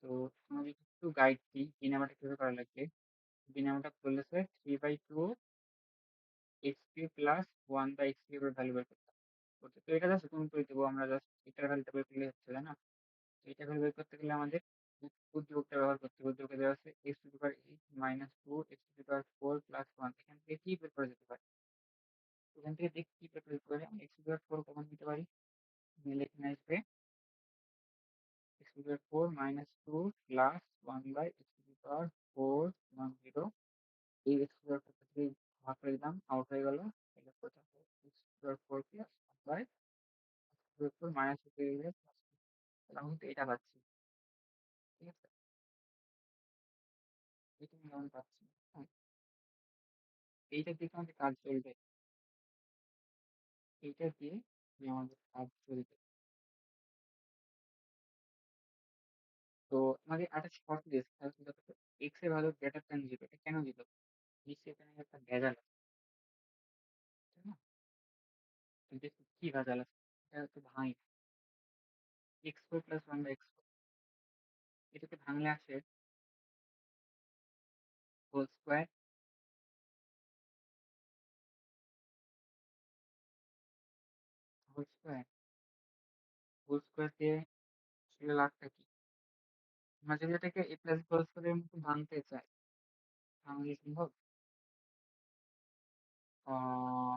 Speaker 1: তো তোমাকে একটু গাইড দিই বিনামাটা কিভাবে করা লাগবে বিনামাটা বলেছে 3/2 এক্স কিউব প্লাস 1/x কিউবের ভ্যালু বের করতে করতে তো এটা জাস্ট গুণ করে দেবো আমরা জাস্ট এটার ভ্যালুটা বের করলে হচ্ছে তাই না তো এটা ভ্যালু বের করতে গেলে আমাদের উদ্যোগটা ব্যবহার করতে হবে উদ্যোগে দেওয়া আছে x two the power 8 - 2 x two the power 4 plus 1 এখান থেকে কি বের করা যেতে পারে এখান থেকে দেখি কি বের করতে পারি আমি x two the power 4 common দিতে পারি নিলে এখানে আসবে x to the power 4 - 2 plus 1 by x to the power 4 0 এই x to the power থেকে ভাগ করে দিলাম আউট হয়ে গেল এটা কোথায় x to the power 4 plus 1 by x to the power minus হতে গেলে তাহলে আমি কিন্তু এটা পাচ্ছি ঠিক আছে এটা কিন্তু আমি পাচ্ছি হ্যাঁ এইটা দিয়ে আমাদের কাজ চলবে এইটা দিয়ে আমাদের কাজ চলবে তো আমাদের একটা শর্ট লিস্ট এক্স এর ভ্যালু গ্রেটার দ্যান 0 এটা কেন দিল নিশ্চয়ই এখানে একটা ভেজাল আছে তাই না তো দেখি কি ভেজাল আছে এটা তো ভাঙি x4 plus 1 by x4 এটাকে ভাঙলে আসে whole square whole square whole square দিয়ে আসলে লাভটা কি আমরা যদি এটাকে এ প্লাস হোল স্কোয়ারের মতো ভাঙতে চাই ভাঙলে সম্ভব আহ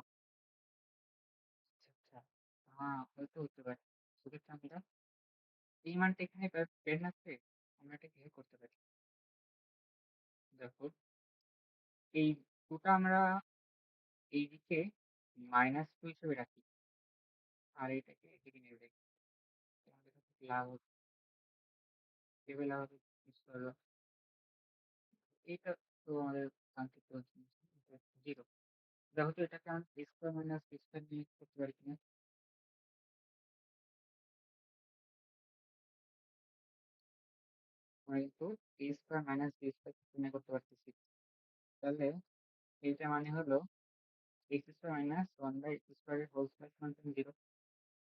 Speaker 1: আচ্ছা আচ্ছা হ্যাঁ হয়তো হতে পারে সেক্ষেত্রে আমরা এই মানটা এখানে বের না করে আমরা এটা কি করতে পারি দেখো এই টুটা আমরা এইদিকে -2 হিসেবে রাখি আর এটাকে এদিকে নিয়ে রাখি আমাদের কাছে লাভ হচ্ছে টেবিল আবার ইউজ করলো, এইটা তো আমাদের কাঙ্ক্ষিত জিরো। দেখো তো এটাকে আমরা a square minus B square দিয়ে করতে পারি কিনা। আমরা কিন্তু a square minus B square নির্ণয় করতে পারতেছি। তাহলে এইটা মানে হলো x square minus one by x স্কোয়ারের হোল স্কোয়ার সমান জিরো।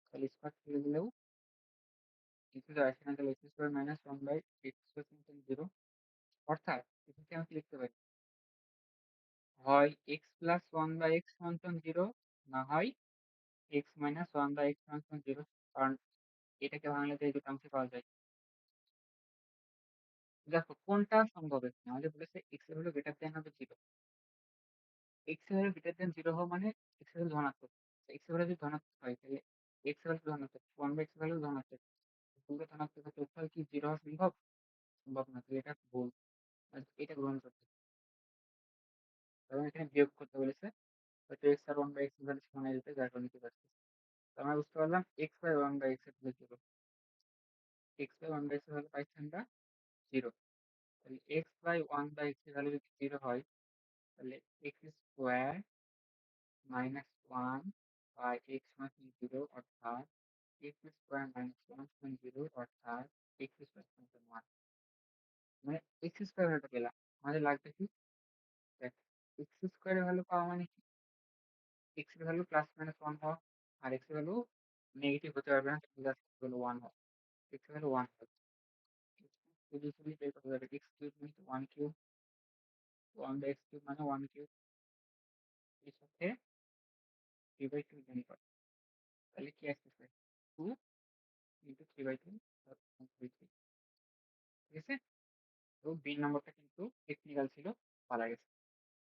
Speaker 1: তাহলে স্কোয়ার থেকে দিলেও কিছু যায় আসে না, তাহলে x square minus one by x square সমান জিরো। অর্থাৎ এখানে আমি কি লিখতে পারি, হয় x plus one by x সমান জিরো, না হয় x minus one by x সমান জিরো। কারণ এটাকে ভাঙলে তো এই দুটো অংশে পাওয়া যায়। দেখো কোনটা সম্ভব, এখানে আমাদের বলেছে এক্স এর ভ্যালু গ্রেটার দেন হবে জিরো। এক্স এর ভ্যালু গ্রেটার দেন জিরো হওয়া মানে এক্স এর ভ্যালু ধনাত্মক। এক্স এর ভ্যালু যদি ধনাত্মক হয় তাহলে এক্স এর ভ্যালু ধনাত্মক, ওয়ান বাই এক্স ভ্যালু ধনাত্মক, দুটো ধনাত্মক হচ্ছে উৎপাদ কি জিরো হওয়া সম্ভব? সম্ভব না, তাহলে এটা ভুল। আর এটা গ্রহণ করতে হবে। কারণ এখানে বিয়োগ করতে বলেছে, হয়তো এক্স আর ওয়ান বাই এক্স ভ্যালু সমান হয়ে যেতে, যার কারণে নিতে পারছি। তো আমরা বুঝতে পারলাম X by one by X এর value zero. X by one by X এর ভ্যালু পাইছি আমরা জিরো। তাহলে X by one by X এর ভ্যালু যদি জিরো হয়, তাহলে x square minus one by x সমান জিরো, অর্থাৎ এক্স স্কোয়ার মাইনাস ওয়ান সমান জিরো, অর্থাৎ এক্স স্কোয়ার সমান ওয়ান। মানে এক্স স্কোয়ার ভ্যালুটা পেলাম। আমাদের লাগবে কি, দেখ এক্স স্কোয়ারের ভ্যালু পাওয়া মানে কি, এক্স এর ভ্যালু প্লাস মাইনাস ওয়ান হওয়া, আর এক্স এর ভ্যালু নেগেটিভ হতে পারবে না, জাস্ট ভ্যালু ওয়ান হওয়া। এক্স এর ভ্যালু ওয়ান হবে, ইজিলি বের করা যাবে। এক্স কিউব মানে one cube, one by x cube মানে ওয়ান কিউব, এর সাথে থ্রি বাই টু গুণ করে, তাহলে কি আসতেছে two into three by two, ঠিক আছে। তো বি নম্বরটা কিন্তু টেকনিক্যাল ছিল, পারা গেছে।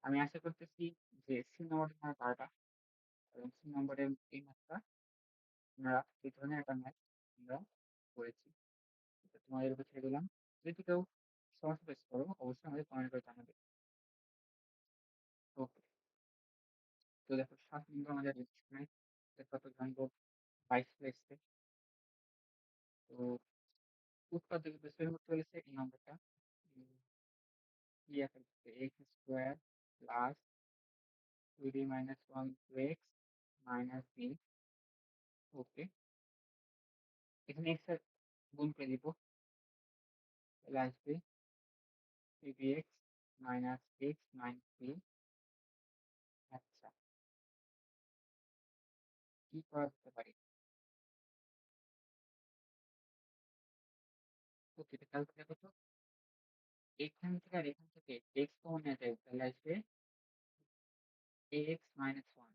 Speaker 1: আমি আশা করতেছি যে সি নম্বরটা তোমার পারবা, এবং সি নম্বরের এই ম্যাথটা আমরা এই ধরনের একটা ম্যাথ আমরা করেছি, এটা তোমাদের উপর ছেড়ে দিলাম। যদি কেউ সমস্যা ফেস করো অবশ্যই আমাদের কমেন্ট করে জানাবে। ওকে, তো দেখো 7 নম্বর আমাদের এখানে কত জানবো, 22 এসছে। তো উৎপাদক বিশ্লেষণ করতে বলেছে এই নম্বরটা, কি আছে, X square plus two D minus one X minus B. Okay, এখানে এক্স এর গুণ করে দিব, তাহলে আসবে three B X minus X minus B. আচ্ছা, কি করা যেতে পারে? ওকে, তো খেয়াল করে দেখো তো, এখান থেকে আর এখান থেকে এক্স কমন নেওয়া যায়, তাহলে আসবে এক্স মাইনাস ওয়ান।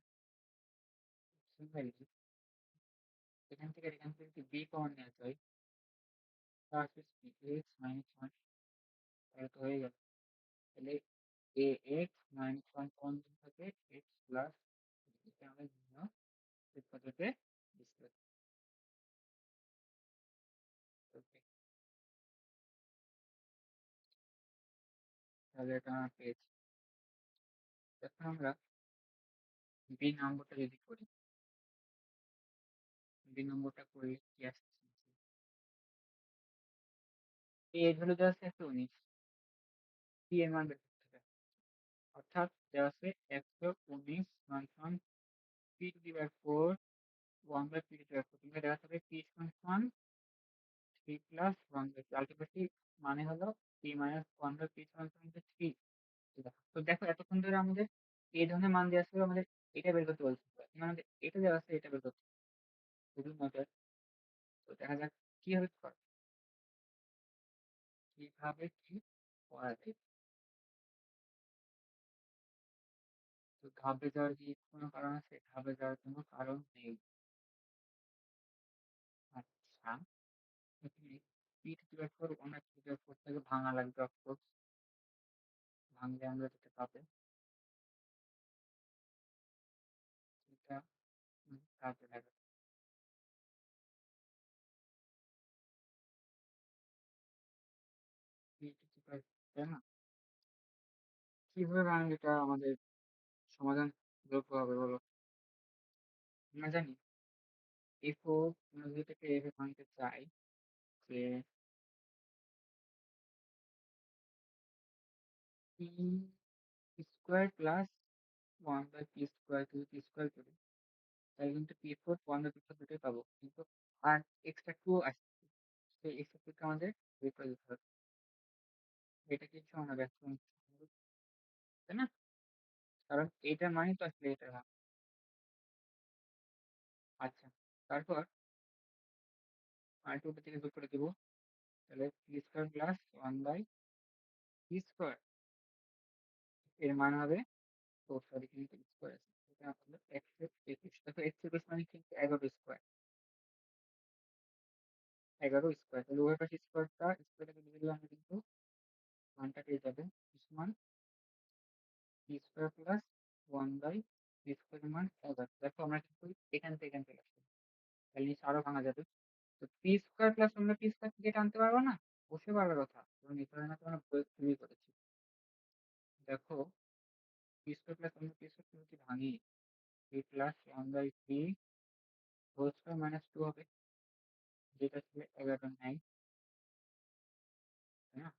Speaker 1: এখান থেকে আর এখান থেকে যদি বি কমন নেওয়া যায়, তাহলে আসবে এক্স মাইনাস ওয়ান, তাহলে তো হয়ে গেল। তাহলে এ এক্স মাইনাস ওয়ান কমন যদি থাকে এক্স প্লাস, এটা আমরা ভিন্ন পদ্ধতিতে বিশ্লেষণ করতে। তাহলে এটা আমরা পেয়েছি। এখন আমরা বি নম্বরটা যদি করি, বি নম্বরটা করলে কি আসছে, এর ভ্যালু দেওয়া আছে 119, পি এর মান বের করতে হবে। অর্থাৎ দেওয়া আছে 119 মান সমান P to the power 4 1 by P to the power 4। তুমি দেওয়া থাকবে পি সমান 3 প্লাস 1 বাই পি, আলটিমেটলি মানে হলো পি মাইনাস 1 বাই পি সমান 3। তো দেখো এতক্ষণ ধরে আমাদের এই ধরনের মান দেওয়া ছিল, আমাদের এটা বের করতে বলছিল, এখন আমাদের এটা দেওয়া আছে, এটা বের করতে হবে। খুবই মজার। তো দেখা যাক কিভাবে কিভাবে কি করা যায়। তো ঘাবড়ে যাওয়ার কি কোনো কারণ আছে? ঘাবড়ে যাওয়ার কোনো কারণ নেই। আচ্ছা, এখানে পি টু দি পাওয়ার 4 অনেক টু দি পাওয়ার 4 থেকে ভাঙা লাগবে, অফকোর্স ভাঙলে আমরা যেতে পাবে, এটা কাজে লাগে। পি টু দি পাওয়ার, তাই না? কিভাবে ভাঙলে এটা আমাদের সমাধান যোগ্য হবে বলো? আমরা জানি এফও আমরা যদি এটাকে এভাবে ভাঙতে চাই, যে p square plus 1 by P square যদি পি স্কোয়ার করি তাহলে কিন্তু p four 1 by p four দুটোই পাবো, কিন্তু আর এক্সট্রা টু আসছে, সেই এক্সট্রা টুকে আমাদের বের করে দিতে হবে। এটা কিছু আমরা ব্যস্ত, তাই না? কারণ এটা মানে তো আসলে এটা না। আচ্ছা, তারপর আর টুটা থেকে যোগ করে দেবো, তাহলে p square plus 1 by P square এর মান হবে, তো সরি কিন্তু স্কোয়ার আছে, এটা হলো এক্স একুশ, দেখো এক্স একুশ মানে কিন্তু 11 স্কোয়ার, 11 স্কোয়ার, তাহলে উভয় পাশে স্কোয়ারটাকে দিয়ে দিলে আমরা কিন্তু মানটা পেয়ে যাবে, সমান p square plus 1 by P square মান 11। দেখো আমরা কিন্তু এখান থেকে এখান চলে আসছি, তাহলে নিচে আরো ভাঙা যাবে। তো পি স্কোয়ার প্লাস আমরা পি স্কোয়ার থেকে এটা আনতে পারবো না? অবশ্যই পারার কথা, এবং এই কারণে তো আমরা ভুলই করেছি। দেখো পি স্কোয়ার প্লাস আমরা পি স্কোয়ার যদি ভাঙি, p plus 1 by p whole square minus 2 হবে, যেটা ছিল 11 নাই, তাই না?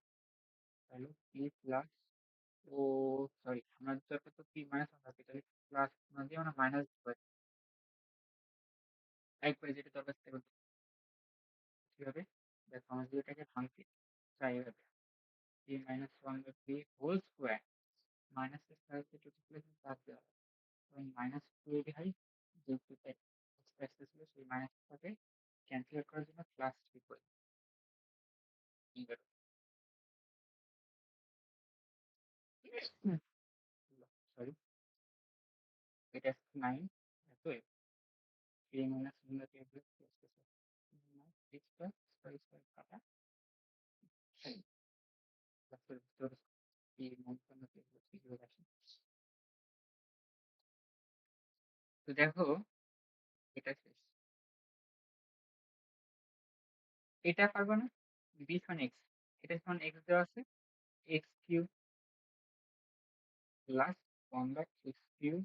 Speaker 1: তাহলে পি প্লাস, ও সরি, আমরা যত তো পি মাইনাস 1 থাকে, তাহলে প্লাস না দিয়ে আমরা মাইনাস দিতে পারি একবারে, যেটা দরকার সেটা করতে। কিভাবে? দেখো আমরা যদি এটাকে ভাঙতে চাই এভাবে, p minus 1 by p whole square minus এর সাথে টু প্লাস বাদ দেওয়া হয়, এবং মাইনাস টু এ হয়, যেহেতু এক্সট্রা ছিল সেই মাইনাসটাকে ক্যান্সেল করার জন্য প্লাস থ্রি করে সরি, এটা 9, এত থ্রি মাইনাস সিক্সটা স্কোয়ার স্কোয়ার কাটা, প্লাসের ভিতর এই আসে। তো দেখো এটা শেষ, এটা পারবো না, বি সমান এক্স, এটা সমান এক্স দেওয়া আছে, x cube plus 1 by x cube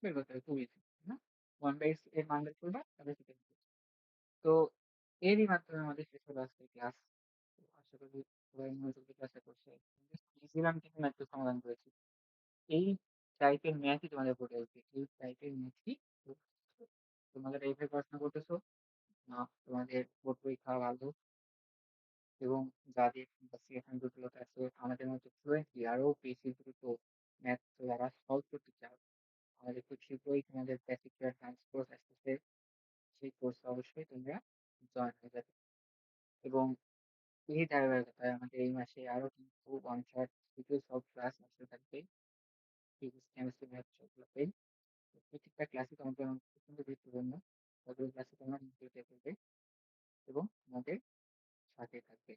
Speaker 1: বের করতে হবে, খুব ইজি না? 1 বাই এক্স এর মান বের করবা, তাহলে সেটা হবে। তো এরই মাধ্যমে আমাদের শেষ হলো আজকের ক্লাস। আশা করি সবাই মনোযোগ দিয়ে ক্লাসটা করছে, ইজিলাম কিন্তু ম্যাথটা সমাধান করেছি। এই টাইপের ম্যাথই তোমাদের বোর্ডে আসবে, এই টাইপের ম্যাথই তোমাদের এইভাবে পড়াশোনা করতেছো না, তোমাদের বোর্ড পরীক্ষা ভালো, এবং যাদের এখানে জটিলতা আছে আমাদের মতো ফ্লুয়েন্টলি আরো বেশি দ্রুত ম্যাথ যারা সলভ করতে চাও, আমাদের খুব শীঘ্রই তোমাদের বেসিক সায়েন্স কোর্স আসতেছে, সেই কোর্সে অবশ্যই তোমরা জয়েন হয়ে যাবে। এবং এই ধারাবাহিকতায় আমাদের এই মাসে আরো কিন্তু ওয়ান শট থেকে সব ক্লাস আসতে থাকবে, ফিজিক্স কেমিস্ট্রি ম্যাথ সবগুলোতেই। প্রত্যেকটা ক্লাসই তোমাদের অত্যন্ত গুরুত্বপূর্ণ, সবগুলো ক্লাসে তোমরা নিয়মিত করবে এবং আমাদের সাথে থাকবে।